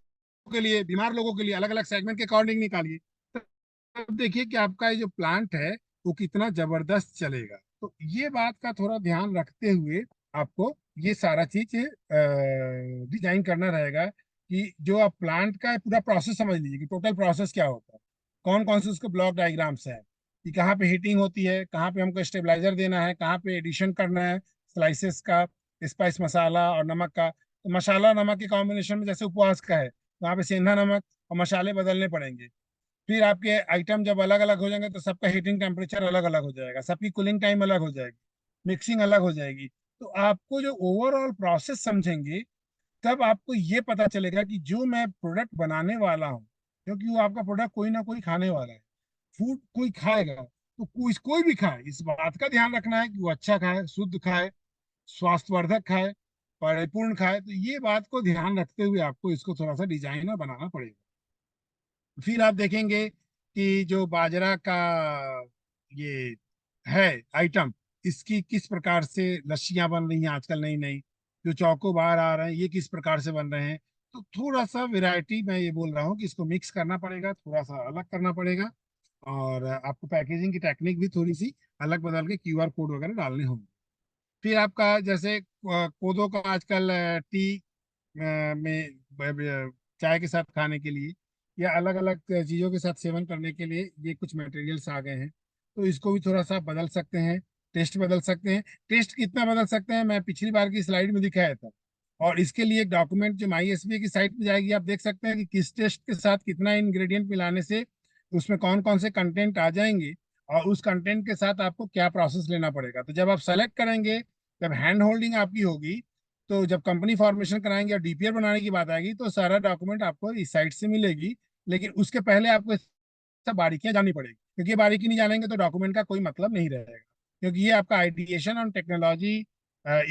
के लिए, बीमार लोगों के लिए, अलग अलग सेगमेंट के अकॉर्डिंग निकालिए। अब देखिए कि आपका ये जो प्लांट है वो कितना जबरदस्त चलेगा। तो ये बात का थोड़ा ध्यान रखते हुए आपको ये सारा चीज डिजाइन करना रहेगा, कि जो आप प्लांट का पूरा प्रोसेस समझ लीजिए कि टोटल प्रोसेस क्या होता है, कौन कौन से उसके ब्लॉक डायग्राम्स हैं, कि कहाँ पे हीटिंग होती है, कहाँ पे हमको स्टेबलाइजर देना है, कहाँ पे एडिशन करना है स्लाइसेस का, स्पाइस मसाला और नमक का। तो मसाला नमक के कॉम्बिनेशन में जैसे उपवास का है, तो वहाँ पे सेंधा नमक और मसाले बदलने पड़ेंगे। फिर आपके आइटम जब अलग अलग हो जाएंगे तो सबका हीटिंग टेम्परेचर अलग अलग हो जाएगा, सबकी कूलिंग टाइम अलग हो जाएगी, मिक्सिंग अलग हो जाएगी। तो आपको जो ओवरऑल प्रोसेस समझेंगे, तब आपको ये पता चलेगा कि जो मैं प्रोडक्ट बनाने वाला हूँ, क्योंकि वो आपका प्रोडक्ट कोई ना कोई खाने वाला है, फूड कोई खाएगा, तो कोई भी खाए, इस बात का ध्यान रखना है कि वो अच्छा खाए, शुद्ध खाए, स्वास्थ्यवर्धक खाए, परिपूर्ण खाए। तो ये बात को ध्यान रखते हुए आपको इसको थोड़ा सा डिजाइन और बनाना पड़ेगा। फिर आप देखेंगे कि जो बाजरा का ये है आइटम, इसकी किस प्रकार से लस्सियां बन रही हैं आजकल नई नई, जो चौको बार आ रहे हैं ये किस प्रकार से बन रहे हैं। तो थोड़ा सा वैरायटी, मैं ये बोल रहा हूँ कि इसको मिक्स करना पड़ेगा, थोड़ा सा अलग करना पड़ेगा, और आपको पैकेजिंग की टेक्निक भी थोड़ी सी अलग बदल के क्यूआर कोड वगैरह डालने होंगे। फिर आपका जैसे कोदो का आजकल टी में चाय के साथ खाने के लिए या अलग अलग चीज़ों के साथ सेवन करने के लिए ये कुछ मटेरियल्स आ गए हैं, तो इसको भी थोड़ा सा बदल सकते हैं, टेस्ट बदल सकते हैं। टेस्ट कितना बदल सकते हैं, मैं पिछली बार की स्लाइड में दिखाया था, और इसके लिए एक डॉक्यूमेंट जो माई एस की साइट पे जाएगी, आप देख सकते हैं कि किस टेस्ट के साथ कितना इंग्रेडिएंट मिलाने से उसमें कौन कौन से कंटेंट आ जाएंगे, और उस कंटेंट के साथ आपको क्या प्रोसेस लेना पड़ेगा। तो जब आप सेलेक्ट करेंगे, जब हैंड होल्डिंग आपकी होगी, तो जब कंपनी फॉर्मेशन कराएंगे और डीपीआर बनाने की बात आएगी, तो सारा डॉक्यूमेंट आपको इस साइट से मिलेगी। लेकिन उसके पहले आपको सब बारीकियां जाननी पड़ेगी, क्योंकि ये बारीकी नहीं जानेंगे तो डॉक्यूमेंट का कोई मतलब नहीं रहेगा, क्योंकि ये आपका आइडिएशन और टेक्नोलॉजी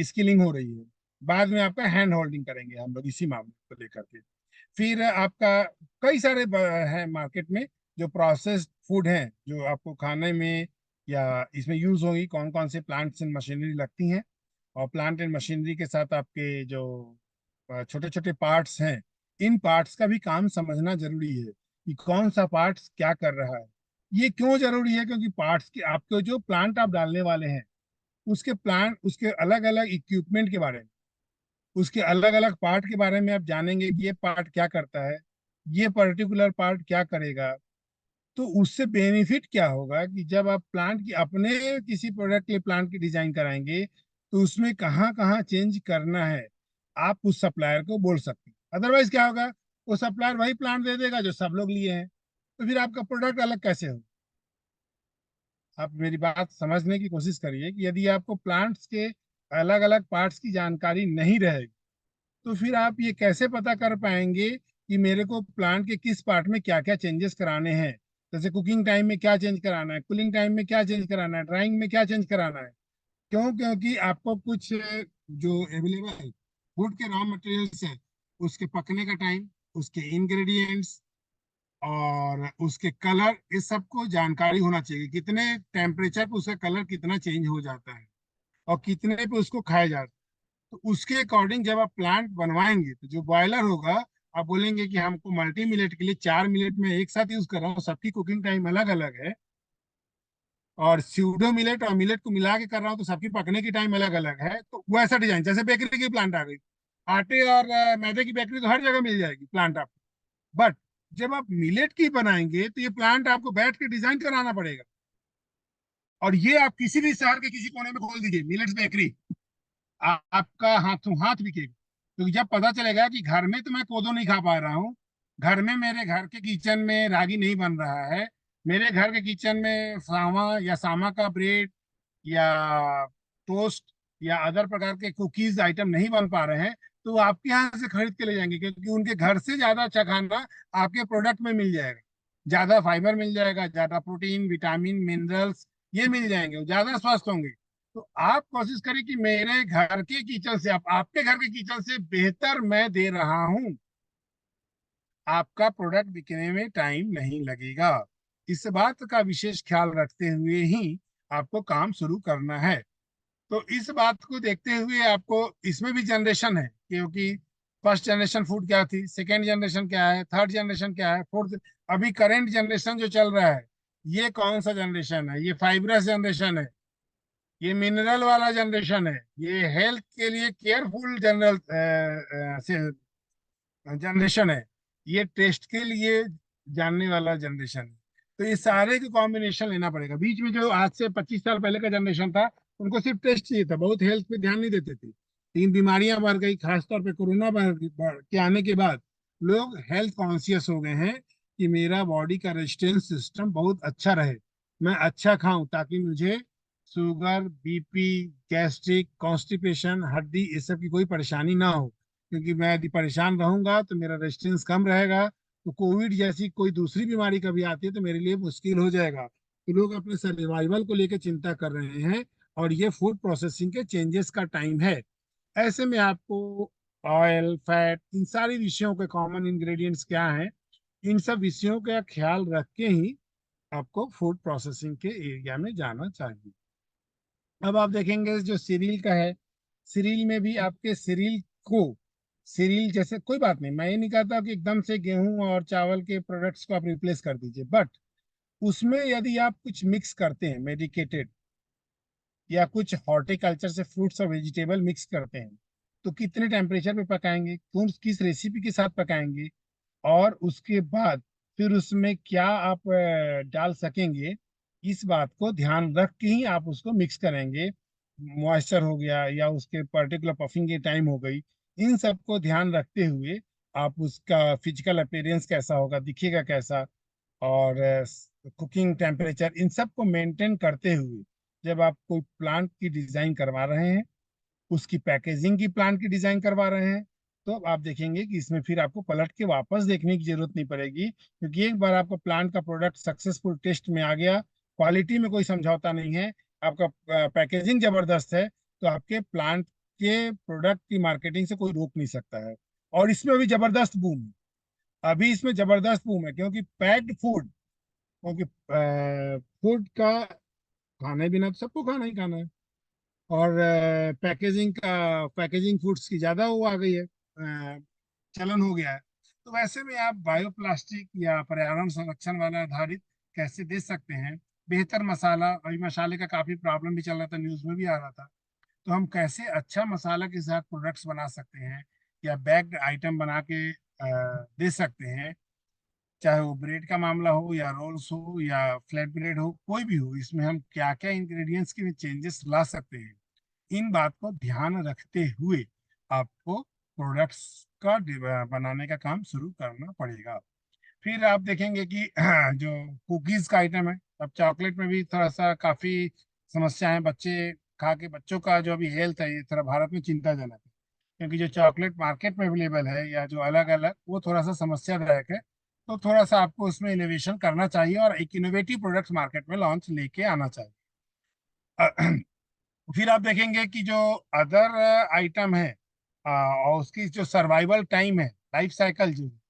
स्किलिंग हो रही है। बाद में आपका हैंड होल्डिंग करेंगे हम लोग इसी मामले को लेकर के। फिर आपका कई सारे हैं मार्केट में जो प्रोसेस्ड फूड हैं, जो आपको खाने में या इसमें यूज होगी, कौन कौन से प्लांट्स एंड मशीनरी लगती हैं। और प्लांट एंड मशीनरी के साथ आपके जो छोटे छोटे पार्ट्स हैं, इन पार्ट्स का भी काम समझना जरूरी है, कि कौन सा पार्ट्स क्या कर रहा है। ये क्यों जरूरी है? क्योंकि पार्ट्स के आपके जो प्लांट आप डालने वाले हैं, उसके प्लांट, उसके अलग अलग इक्विपमेंट के बारे में, उसके अलग अलग पार्ट के बारे में आप जानेंगे कि ये पार्ट क्या करता है, ये पर्टिकुलर पार्ट क्या करेगा। तो उससे बेनिफिट क्या होगा कि जब आप प्लांट की, अपने किसी प्रोडक्ट के प्लांट की डिजाइन कराएंगे, तो उसमें कहाँ कहाँ चेंज करना है, आप उस सप्लायर को बोल सकते हैं। अदरवाइज क्या होगा, वो सप्लायर वही प्लांट दे देगा जो सब लोग लिए हैं, तो फिर आपका प्रोडक्ट अलग कैसे हो। आप मेरी बात समझने की कोशिश करिए कि यदि आपको प्लांट्स के अलग अलग पार्ट्स की जानकारी नहीं रहेगी, तो फिर आप ये कैसे पता कर पाएंगे कि मेरे को प्लांट के किस पार्ट में क्या क्या चेंजेस कराने हैं। जैसे कुकिंग टाइम में क्या चेंज कराना है, कूलिंग टाइम में क्या चेंज कराना है, ड्राइंग में क्या चेंज कराना है। क्यों? क्योंकि आपको कुछ जो अवेलेबल फूड के रॉ मटेरियल्स है, उसके पकने का टाइम, उसके इंग्रेडिएंट्स और उसके कलर, इस सबको जानकारी होना चाहिए। कितने टेम्परेचर पे उसका कलर कितना चेंज हो जाता है और कितने पे उसको खाया जाता है। तो उसके अकॉर्डिंग जब आप प्लांट बनवाएंगे तो जो बॉयलर होगा, आप बोलेंगे कि हमको मल्टी मिलेट के लिए 4 मिलेट में एक साथ यूज कर रहा हूँ, सबकी कुकिंग टाइम अलग अलग है, और स्यूडो मिलेट और मिलेट को मिला के कर रहा हूँ तो सबकी पकने की टाइम अलग अलग है। तो वो ऐसा डिजाइन, जैसे बेकरी की प्लांट आ गई, आटे और मैदे की बेकरी तो हर जगह मिल जाएगी प्लांट आपको। बट जब आप मिलेट की बनाएंगे तो ये प्लांट आपको बैठ के डिजाइन कराना पड़ेगा। और ये आप किसी भी शहर के किसी कोने में खोल दीजिए मिलेट्स बेकरी, आपका हाथों हाथ बिकेगा। क्योंकि जब पता चलेगा कि घर में तो मैं कोदो नहीं खा पा रहा हूँ, घर में मेरे घर के किचन में रागी नहीं बन रहा है, मेरे घर के किचन में सावा या सामा का ब्रेड या टोस्ट या अदर प्रकार के कुकीज आइटम नहीं बन पा रहे हैं, तो वो आपके यहाँ से खरीद के ले जाएंगे, क्योंकि उनके घर से ज्यादा अच्छा खाना आपके प्रोडक्ट में मिल जाएगा। ज्यादा फाइबर मिल जाएगा, ज्यादा प्रोटीन, विटामिन, मिनरल्स ये मिल जाएंगे, वो ज्यादा स्वस्थ होंगे। तो आप कोशिश करें कि मेरे घर के किचन से, आप आपके घर के किचन से बेहतर मैं दे रहा हूं, आपका प्रोडक्ट बिकने में टाइम नहीं लगेगा। इस बात का विशेष ख्याल रखते हुए ही आपको काम शुरू करना है। तो इस बात को देखते हुए आपको, इसमें भी जनरेशन है, क्योंकि फर्स्ट जनरेशन फूड क्या थी, सेकेंड जनरेशन क्या है, थर्ड जनरेशन क्या है, फोर्थ, अभी करेंट जनरेशन जो चल रहा है, ये कौन सा जनरेशन है? ये फाइब्रस जनरेशन है, ये मिनरल वाला जनरेशन है, ये हेल्थ के लिए केयरफुल जनरल जनरेशन है, ये टेस्ट के लिए जानने वाला जनरेशन है। तो ये सारे के कॉम्बिनेशन लेना पड़ेगा। बीच में जो आज से 25 साल पहले का जनरेशन था, उनको सिर्फ टेस्ट चाहिए था, बहुत हेल्थ पे ध्यान नहीं देते थे। 3 बीमारियां बढ़ गई, खासतौर पे कोरोना बढ़ के आने के बाद लोग हेल्थ कॉन्शियस हो गए हैं कि मेरा बॉडी का रेजिस्टेंस सिस्टम बहुत अच्छा रहे, मैं अच्छा खाऊं ताकि मुझे शुगर, बीपी, गैस्ट्रिक, कॉन्स्टिपेशन, हड्डी, इस सब की कोई परेशानी ना हो। क्योंकि मैं यदि परेशान रहूंगा तो मेरा रेजिस्टेंस कम रहेगा, तो कोविड जैसी कोई दूसरी बीमारी कभी आती है तो मेरे लिए मुश्किल हो जाएगा। तो लोग अपने सर्वाइवल को लेकर चिंता कर रहे हैं, और ये फूड प्रोसेसिंग के चेंजेस का टाइम है। ऐसे में आपको ऑयल, फैट, इन सारी विषयों के कॉमन इंग्रेडिएंट्स क्या हैं, इन सब विषयों का ख्याल रख के ही आपको फूड प्रोसेसिंग के एरिया में जाना चाहिए। अब आप देखेंगे जो सीरियल का है, सीरियल में भी आपके सीरियल को, सीरियल जैसे कोई बात नहीं, मैं ये नहीं कहता कि एकदम से गेहूं और चावल के प्रोडक्ट्स को आप रिप्लेस कर दीजिए, बट उसमें यदि आप कुछ मिक्स करते हैं मेडिकेटेड, या कुछ हॉर्टिकल्चर से फ्रूट्स और वेजिटेबल मिक्स करते हैं, तो कितने टेम्परेचर पे पकाएंगे, कौन किस रेसिपी के साथ पकाएंगे, और उसके बाद फिर उसमें क्या आप डाल सकेंगे, इस बात को ध्यान रख के ही आप उसको मिक्स करेंगे। मॉइस्चर हो गया या उसके पर्टिकुलर पफिंग की टाइम हो गई, इन सब को ध्यान रखते हुए आप उसका फिजिकल अपीयरेंस कैसा होगा, दिखेगा कैसा, और कुकिंग टेम्परेचर, इन सब को मेंटेन करते हुए जब आप कोई प्लांट की डिजाइन करवा रहे हैं, उसकी पैकेजिंग की प्लांट की डिजाइन करवा रहे हैं, तो आप देखेंगे कि इसमें फिर आपको पलट के वापस देखने की जरूरत नहीं पड़ेगी। क्योंकि एक बार आपका प्लांट का प्रोडक्ट सक्सेसफुल टेस्ट में आ गया, क्वालिटी में कोई समझौता नहीं है, आपका पैकेजिंग जबरदस्त है, तो आपके प्लांट के प्रोडक्ट की मार्केटिंग से कोई रोक नहीं सकता है। और इसमें भी जबरदस्त बूम है, अभी इसमें जबरदस्त बूम है, क्योंकि पैक्ड फूड, क्योंकि फूड का खाने बिना तो सबको खाना ही खाना है। और पैकेजिंग फूड्स की ज्यादा वो आ गई है, चलन हो गया है। तो वैसे में आप बायोप्लास्टिक या पर्यावरण संरक्षण वाला आधारित कैसे दे सकते हैं बेहतर मसाला। अभी मसाले का काफी प्रॉब्लम भी चल रहा था, न्यूज में भी आ रहा था। तो हम कैसे अच्छा मसाला के साथ प्रोडक्ट्स बना सकते हैं, या बैग्ड आइटम बना के दे सकते हैं, चाहे वो ब्रेड का मामला हो या रोल्स हो या फ्लैट ब्रेड हो, कोई भी हो, इसमें हम क्या क्या इंग्रेडिएंट्स के चेंजेस ला सकते हैं, इन बात को ध्यान रखते हुए आपको प्रोडक्ट्स का बनाने का काम शुरू करना पड़ेगा। फिर आप देखेंगे कि जो कुकीज का आइटम है, अब चॉकलेट में भी थोड़ा सा काफी समस्या है, बच्चे खा के, बच्चों का जो अभी हेल्थ है ये थोड़ा भारत में चिंताजनक है। क्योंकि जो चॉकलेट मार्केट में अवेलेबल है या जो अलग अलग, वो थोड़ा सा समस्यादायक है। तो थोड़ा सा आपको उसमें इनोवेशन करना चाहिए और एक इनोवेटिव प्रोडक्ट मार्केट में लॉन्च लेके आना चाहिए। फिर आप देखेंगे कि जो अदर आइटम है, और उसकी जो सर्वाइवल टाइम है, लाइफ साइकिल जो है,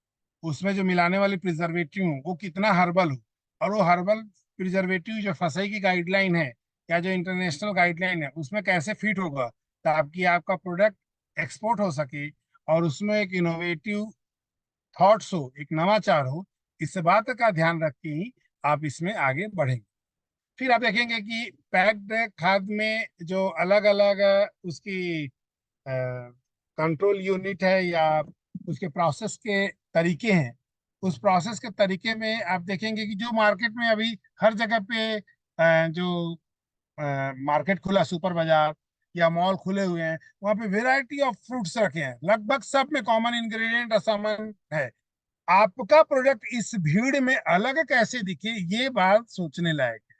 उसमें जो मिलाने वाले प्रिजर्वेटिव हो वो कितना हर्बल हो, और वो हर्बल प्रिजर्वेटिव जो फसई की गाइडलाइन है या जो इंटरनेशनल गाइडलाइन है उसमें कैसे फिट होगा, ताकि आपका प्रोडक्ट एक्सपोर्ट हो सके और उसमें एक इनोवेटिव थॉट्स हो, एक नवाचार हो। इस बात का ध्यान रख के ही आप इसमें आगे बढ़ेंगे। फिर आप देखेंगे कि पैक्ड खाद में जो अलग अलग उसकी कंट्रोल यूनिट है या उसके प्रोसेस के तरीके हैं, उस प्रोसेस के तरीके में आप देखेंगे कि जो मार्केट में अभी हर जगह पे जो मार्केट खुला, सुपर बाजार या मॉल खुले हुए हैं, वहाँ पे वेराइटी ऑफ फ्रूट्स रखे हैं, लगभग सब में कॉमन इंग्रेडिएंट असमान है। आपका प्रोडक्ट इस भीड़ में अलग कैसे दिखे, ये बात सोचने लायक है।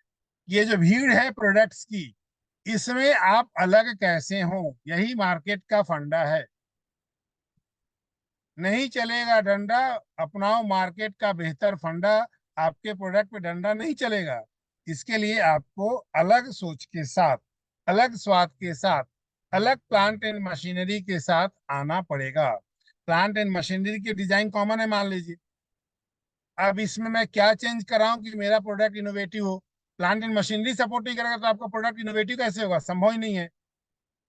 ये जो भीड़ है प्रोडक्ट्स की, इसमें आप अलग कैसे हो, यही मार्केट का फंडा है। नहीं चलेगा डंडा, अपनाओ मार्केट का बेहतर फंडा। आपके प्रोडक्ट पे डंडा नहीं चलेगा। इसके लिए आपको अलग सोच के साथ, अलग स्वाद के साथ, अलग प्लांट एंड मशीनरी के साथ आना पड़ेगा। प्लांट एंड मशीनरी की डिजाइन कॉमन है, मान लीजिए। अब इसमें मैं क्या चेंज कराऊं कि मेरा प्रोडक्ट इनोवेटिव हो? प्लांट एंड मशीनरी सपोर्ट नहीं करेगा तो आपका प्रोडक्ट इनोवेटिव कैसे होगा? संभव ही नहीं है।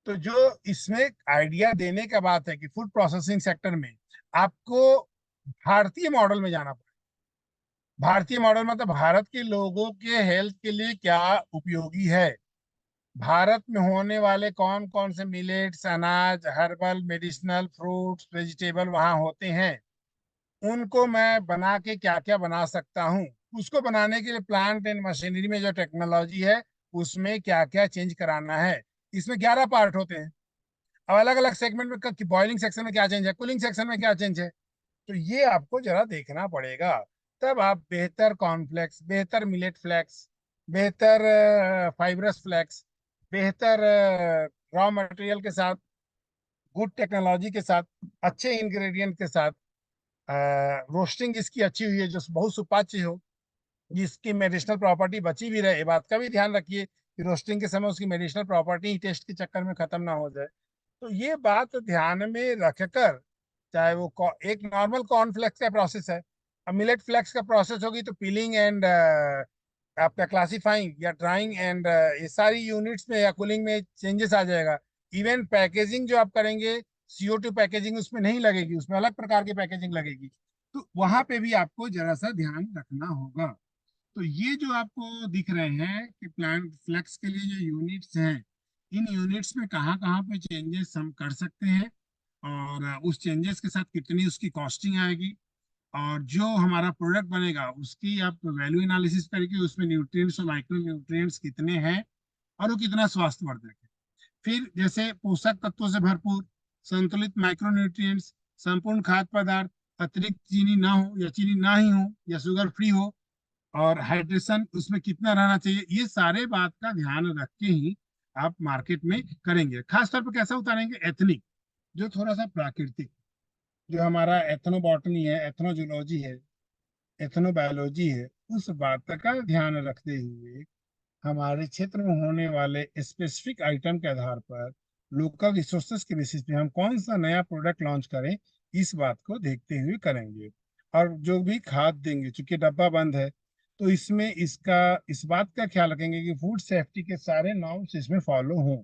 तो जो इसमें आइडिया देने का बात है कि फूड प्रोसेसिंग सेक्टर में आपको भारतीय मॉडल में जाना पड़ेगा। भारतीय मॉडल मतलब भारत के लोगों के हेल्थ के लिए क्या उपयोगी है, भारत में होने वाले कौन कौन से मिलेट्स, अनाज, हर्बल, मेडिसिनल, फ्रूट्स, वेजिटेबल वहां होते हैं, उनको मैं बना के क्या क्या बना सकता हूँ। उसको बनाने के लिए प्लांट एंड मशीनरी में जो टेक्नोलॉजी है उसमें क्या क्या चेंज कराना है। इसमें 11 पार्ट होते हैं। अब अलग अलग सेगमेंट में बॉइलिंग सेक्शन में क्या चेंज है, कूलिंग सेक्शन में क्या चेंज है, तो ये आपको जरा देखना पड़ेगा। तब आप बेहतर कॉर्नफ्लेक्स, बेहतर मिलेट फ्लेक्स, बेहतर फाइब्रस फ्लेक्स, बेहतर रॉ मटेरियल के साथ, गुड टेक्नोलॉजी के साथ, अच्छे इंग्रेडिएंट के साथ, रोस्टिंग इसकी अच्छी हुई है जो बहुत सुपाच्य हो, जिसकी मेडिसिनल प्रॉपर्टी बची भी रहे। ये बात का भी ध्यान रखिए कि रोस्टिंग के समय उसकी मेडिसिनल प्रॉपर्टी ही टेस्ट के चक्कर में खत्म ना हो जाए। तो ये बात ध्यान में रखकर, चाहे वो एक नॉर्मल कॉर्नफ्लेक्स का प्रोसेस है, अब मिलेट फ्लेक्स का प्रोसेस होगी तो पीलिंग एंड आपका क्लासिफाइंग या ड्राइंग एंड ये सारी यूनिट्स में या कूलिंग में चेंजेस आ जाएगा। इवन पैकेजिंग जो आप करेंगे, CO2 पैकेजिंग उसमें नहीं लगेगी, उसमें अलग प्रकार की पैकेजिंग लगेगी। तो वहां पे भी आपको जरा सा ध्यान रखना होगा। तो ये जो आपको दिख रहे हैं कि प्लांट फ्लेक्स के लिए जो यूनिट्स हैं, इन यूनिट्स में कहाँ कहाँ पे चेंजेस हम कर सकते हैं, और उस चेंजेस के साथ कितनी उसकी कॉस्टिंग आएगी, और जो हमारा प्रोडक्ट बनेगा उसकी आप वैल्यू एनालिसिस करके उसमें न्यूट्रिएंट्स और माइक्रो न्यूट्रिएंट्स कितने हैं और वो कितना स्वास्थ्यवर्धक है। फिर जैसे पोषक तत्वों से भरपूर, संतुलित माइक्रो न्यूट्रिएंट्स, संपूर्ण खाद्य पदार्थ, अतिरिक्त चीनी ना हो या चीनी ना ही हो या शुगर फ्री हो, और हाइड्रेशन उसमें कितना रहना चाहिए, ये सारे बात का ध्यान रख के ही आप मार्केट में करेंगे। खासतौर पर कैसा उतारेंगे? एथनिक, जो थोड़ा सा प्राकृतिक, जो हमारा एथनोबॉटनी है, एथनोजोलॉजी है, एथनोबायोलॉजी है, उस बात का ध्यान रखते हुए हमारे क्षेत्र में होने वाले स्पेसिफिक आइटम के आधार पर, लोकल रिसोर्सेज के बेसिस पे हम कौन सा नया प्रोडक्ट लॉन्च करें, इस बात को देखते हुए करेंगे। और जो भी खाद देंगे, चूंकि डब्बा बंद है, तो इसमें इसका इस बात का ख्याल रखेंगे कि फूड सेफ्टी के सारे नॉर्म्स इसमें फॉलो हों,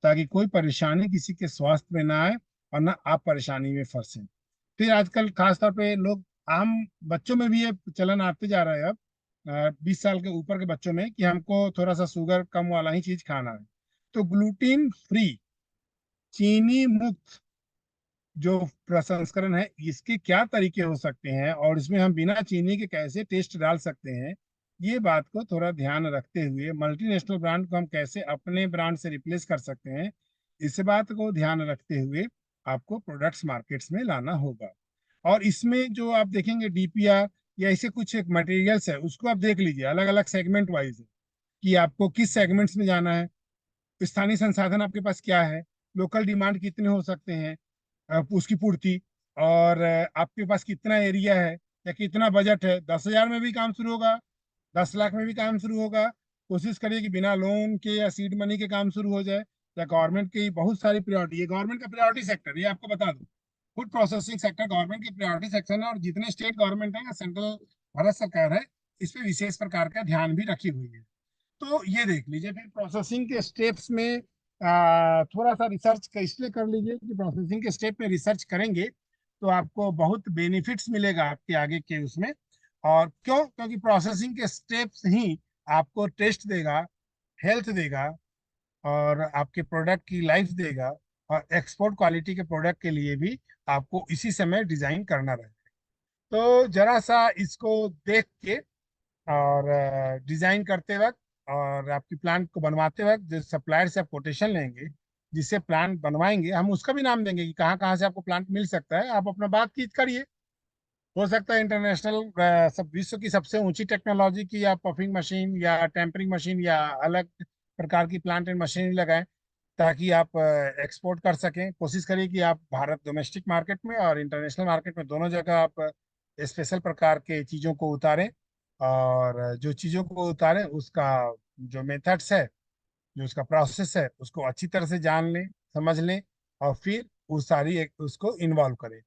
ताकि कोई परेशानी किसी के स्वास्थ्य में ना आए और ना आप परेशानी में फंसे। फिर आजकल खासतौर पे लोग, आम बच्चों में भी ये चलन आते जा रहा है अब, 20 साल के ऊपर के बच्चों में, कि हमको थोड़ा सा शुगर कम वाला ही चीज खाना है। तो ग्लूटीन फ्री, चीनी मुक्त जो प्रसंस्करण है, इसके क्या तरीके हो सकते हैं और इसमें हम बिना चीनी के कैसे टेस्ट डाल सकते हैं, ये बात को थोड़ा ध्यान रखते हुए मल्टीनेशनल ब्रांड को हम कैसे अपने ब्रांड से रिप्लेस कर सकते हैं, इस बात को ध्यान रखते हुए आपको प्रोडक्ट्स मार्केट्स में लाना होगा। और इसमें जो आप देखेंगे DPR या ऐसे कुछ एक मटेरियल्स है, उसको आप देख लीजिए अलग अलग सेगमेंट वाइज, कि आपको किस सेगमेंट्स में जाना है, स्थानीय संसाधन आपके पास क्या है, लोकल डिमांड कितने हो सकते हैं, उसकी पूर्ति, और आपके पास कितना एरिया है या कितना बजट है। 10,000 में भी काम शुरू होगा, 10 लाख में भी काम शुरू होगा। कोशिश करिए कि बिना लोन के या सीड मनी के काम शुरू हो जाए। या गवर्नमेंट की बहुत सारी प्रायोरिटी, ये गवर्नमेंट का प्रायोरिटी सेक्टर, ये आपको बता दूं, फूड प्रोसेसिंग सेक्टर गवर्नमेंट की प्रायोरिटी सेक्शन है। और जितने स्टेट गवर्नमेंट है या सेंट्रल भारत सरकार है, इस पे विशेष प्रकार का ध्यान भी रखी हुई है। तो ये देख लीजिए। फिर प्रोसेसिंग के स्टेप्स में थोड़ा सा रिसर्च इसलिए कर लीजिए कि प्रोसेसिंग के स्टेप में रिसर्च करेंगे तो आपको बहुत बेनिफिट्स मिलेगा आपके आगे के उसमें। और क्यों? क्योंकि प्रोसेसिंग के स्टेप्स ही आपको टेस्ट देगा, हेल्थ देगा, और आपके प्रोडक्ट की लाइफ देगा। और एक्सपोर्ट क्वालिटी के प्रोडक्ट के लिए भी आपको इसी समय डिजाइन करना रहेगा। तो जरा सा इसको देख के और डिजाइन करते वक्त और आपकी प्लांट को बनवाते वक्त जो सप्लायर से आप कोटेशन लेंगे, जिससे प्लांट बनवाएंगे, हम उसका भी नाम देंगे कि कहाँ कहाँ से आपको प्लांट मिल सकता है। आप अपना बातचीत करिए। हो सकता है इंटरनेशनल सब विश्व की सबसे ऊंची टेक्नोलॉजी की या पफिंग मशीन या टेम्परिंग मशीन या अलग प्रकार की प्लांट एंड मशीनरी लगाएं, ताकि आप एक्सपोर्ट कर सकें। कोशिश करिए कि आप भारत डोमेस्टिक मार्केट में और इंटरनेशनल मार्केट में दोनों जगह आप स्पेशल प्रकार के चीज़ों को उतारें। और जो चीज़ों को उतारें उसका जो मेथड्स है, जो उसका प्रोसेस है, उसको अच्छी तरह से जान लें, समझ लें, और फिर उस सारी उसको इन्वॉल्व करें।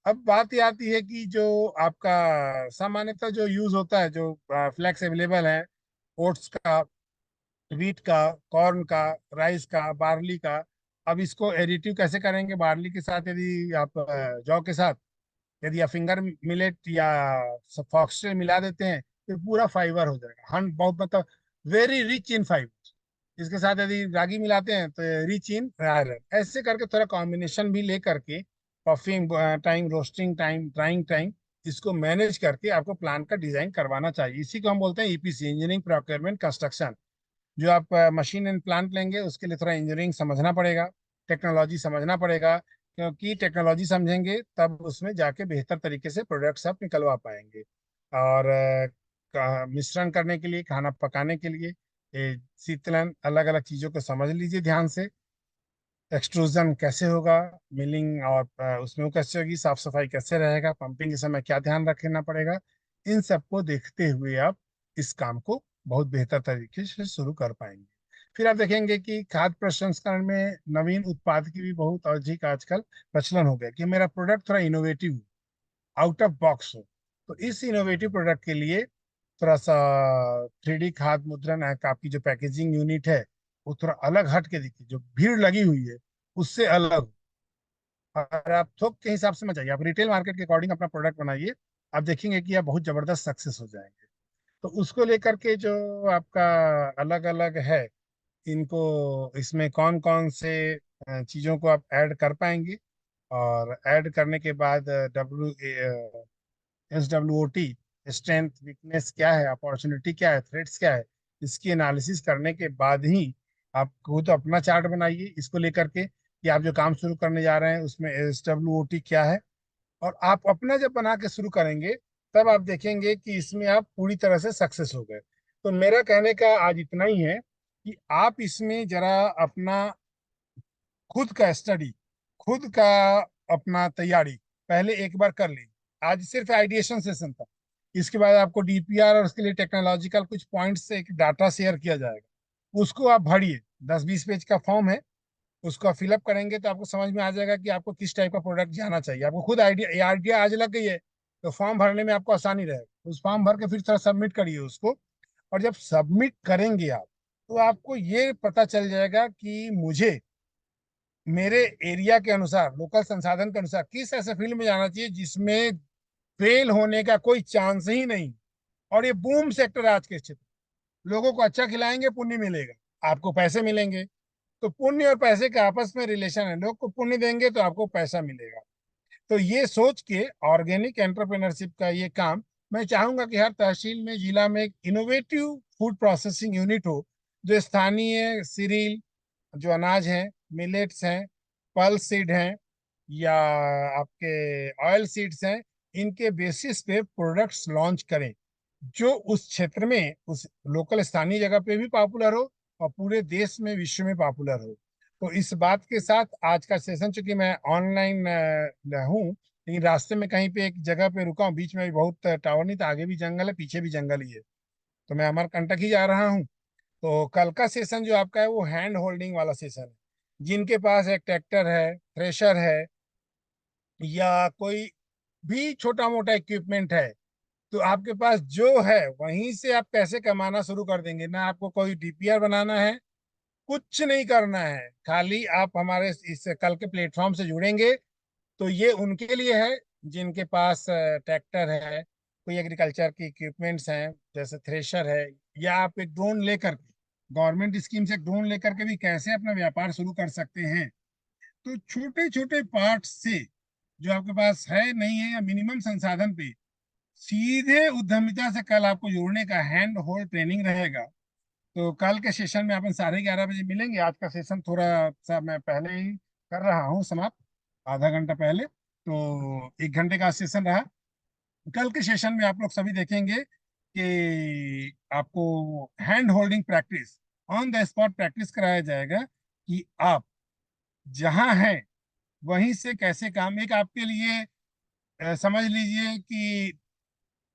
अब बात ये आती है कि जो आपका सामान्यतः जो यूज होता है, जो फ्लैक्स अवेलेबल है, ओट्स का, वीट का, कॉर्न का, राइस का, बार्ली का। अब इसको एडिटिव कैसे करेंगे? बार्ली के साथ यदि आप जौ के साथ यदि आप फिंगर मिलेट या फॉक्सटेल मिला देते हैं तो पूरा फाइबर हो जाएगा। हन बहुत मतलब वेरी रिच इन फाइबर। इसके साथ यदि रागी मिलाते हैं तो रिच इन आयरन। ऐसे करके थोड़ा कॉम्बिनेशन भी ले करके puffing time, roasting time, drawing time, इसको मैनेज करके आपको प्लान का डिजाइन करवाना चाहिए। इसी को हम बोलते हैं ईपीसी, इंजीनियरिंग प्रोक्योरमेंट कंस्ट्रक्शन। जो आप मशीन एंड प्लांट लेंगे उसके लिए थोड़ा इंजीनियरिंग समझना पड़ेगा, टेक्नोलॉजी समझना पड़ेगा। क्योंकि टेक्नोलॉजी समझेंगे तब उसमें जाके बेहतर तरीके से प्रोडक्ट्स आप निकलवा पाएंगे। और मिश्रण करने के लिए, खाना पकाने के लिए, शीतलन, अलग अलग चीज़ों को समझ लीजिए ध्यान से। एक्सट्रूजन कैसे होगा, मिलिंग और उसमें वो कैसे होगी, साफ सफाई कैसे रहेगा, पंपिंग के समय क्या ध्यान रखना पड़ेगा। इन सबको देखते हुए आप इस काम को बहुत बेहतर तरीके से शुरू कर पाएंगे। फिर आप देखेंगे कि खाद्य प्रसंस्करण में नवीन उत्पाद की भी बहुत अधिक आजकल प्रचलन हो गया कि मेरा प्रोडक्ट थोड़ा इनोवेटिव हो, आउट ऑफ बॉक्स हो। तो इस इनोवेटिव प्रोडक्ट के लिए थोड़ा सा 3D खाद्य मुद्रण आपकी जो पैकेजिंग यूनिट है वो थोड़ा अलग हट के दिखी, जो भीड़ लगी हुई है उससे अलग। और आप थोक के हिसाब से मत जाइए, आप रिटेल मार्केट के अकॉर्डिंग अपना प्रोडक्ट बनाइए। आप देखेंगे कि आप बहुत जबरदस्त सक्सेस हो जाएंगे। तो उसको लेकर के जो आपका अलग अलग है, इनको, इसमें कौन कौन से चीजों को आप ऐड कर पाएंगे, और ऐड करने के बाद SWOT, स्ट्रेंथ वीकनेस क्या है, अपॉर्चुनिटी क्या है, थ्रेट्स क्या है, इसकी एनालिसिस करने के बाद ही आप खुद अपना चार्ट बनाइए इसको लेकर के कि आप जो काम शुरू करने जा रहे हैं उसमें SWOT क्या है। और आप अपना जब बना के शुरू करेंगे तब आप देखेंगे कि इसमें आप पूरी तरह से सक्सेस हो गए। तो मेरा कहने का आज इतना ही है कि आप इसमें जरा अपना खुद का स्टडी, खुद का अपना तैयारी पहले एक बार कर ली। आज सिर्फ आइडिएशन सेशन था, इसके बाद आपको डीपीआर और उसके लिए टेक्नोलॉजिकल कुछ पॉइंट्स से एक डाटा शेयर किया जाएगा। उसको आप भरिए, 10-20 पेज का फॉर्म है, उसको आप फिलअप करेंगे तो आपको समझ में आ जाएगा कि आपको किस टाइप का प्रोडक्ट जाना चाहिए। आपको खुद आइडिया आइडिया आज लग गई है तो फॉर्म भरने में आपको आसानी रहेगा। उस फॉर्म भर के फिर थोड़ा सबमिट करिए उसको। और जब सबमिट करेंगे आप, तो आपको ये पता चल जाएगा कि मुझे मेरे एरिया के अनुसार, लोकल संसाधन के अनुसार किस ऐसे फील्ड में जाना चाहिए जिसमें फेल होने का कोई चांस ही नहीं। और ये बूम सेक्टर है आज के क्षेत्र। लोगों को अच्छा खिलाएंगे, पुण्य मिलेगा, आपको पैसे मिलेंगे। तो पुण्य और पैसे का आपस में रिलेशन है, लोग को पुण्य देंगे तो आपको पैसा मिलेगा। तो ये सोच के ऑर्गेनिक एंटरप्रेन्योरशिप का ये काम, मैं चाहूंगा कि हर तहसील में, जिला में एक इनोवेटिव फूड प्रोसेसिंग यूनिट हो, जो स्थानीय सीरियल, जो अनाज हैं, मिलेट्स हैं, पल्स सीड हैं, या आपके ऑयल सीड्स हैं, इनके बेसिस पे प्रोडक्ट्स लॉन्च करें जो उस क्षेत्र में, उस लोकल स्थानीय जगह पे भी पॉपुलर हो और पूरे देश में, विश्व में पॉपुलर हो। तो इस बात के साथ आज का सेशन, चूंकि मैं ऑनलाइन हूँ, लेकिन रास्ते में कहीं पे एक जगह पे रुका हूँ, बीच में भी बहुत टावर नहीं था, आगे भी जंगल है पीछे भी जंगल ही है, तो मैं अमरकंटक ही जा रहा हूँ। तो कल का सेशन जो आपका है वो हैंड होल्डिंग वाला सेशन है। जिनके पास एक ट्रैक्टर है, थ्रेशर है, या कोई भी छोटा मोटा इक्विपमेंट है, तो आपके पास जो है वहीं से आप पैसे कमाना शुरू कर देंगे। ना आपको कोई डीपीआर बनाना है, कुछ नहीं करना है, खाली आप हमारे इस कल के प्लेटफॉर्म से जुड़ेंगे। तो ये उनके लिए है जिनके पास ट्रैक्टर है, कोई एग्रीकल्चर के इक्विपमेंट्स हैं जैसे थ्रेशर है, या आप एक ड्रोन लेकर के, गवर्नमेंट स्कीम से ड्रोन लेकर के भी कैसे अपना व्यापार शुरू कर सकते हैं। तो छोटे छोटे पार्ट से जो आपके पास है नहीं है, या मिनिमम संसाधन पे सीधे उद्यमिता से कल आपको जोड़ने का हैंड होल्ड ट्रेनिंग रहेगा। तो कल के सेशन में अपन 11:30 बजे मिलेंगे। आज का सेशन थोड़ा सा मैं पहले ही कर रहा हूँ समाप्त, आधा घंटा पहले, तो 1 घंटे का सेशन रहा। कल के सेशन में आप लोग सभी देखेंगे कि आपको hand holding practice, on the spot practice कराया जाएगा कि आप जहां हैं वहीं से कैसे काम, एक आपके लिए समझ लीजिए कि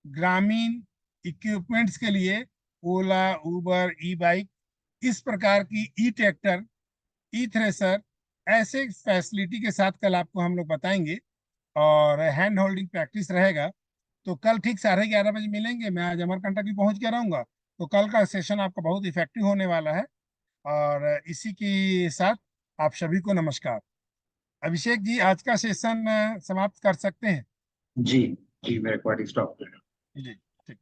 ग्रामीण इक्विपमेंट्स के लिए ओला, उबर, ई बाइक, इस प्रकार की ई ट्रैक्टर, ई थ्रेसर, ऐसे फैसिलिटी के साथ कल आपको हम लोग बताएंगे, और हैंड होल्डिंग प्रैक्टिस रहेगा। तो कल ठीक 11:30 बजे मिलेंगे। मैं आज अमरकंटक भी पहुंच गया रहूंगा, तो कल का सेशन आपका बहुत इफेक्टिव होने वाला है। और इसी के साथ आप सभी को नमस्कार। अभिषेक जी, आज का सेशन समाप्त कर सकते हैं। जी। जी, मैं रिकॉर्डिंग स्टॉप कर रहा हूँ। जी।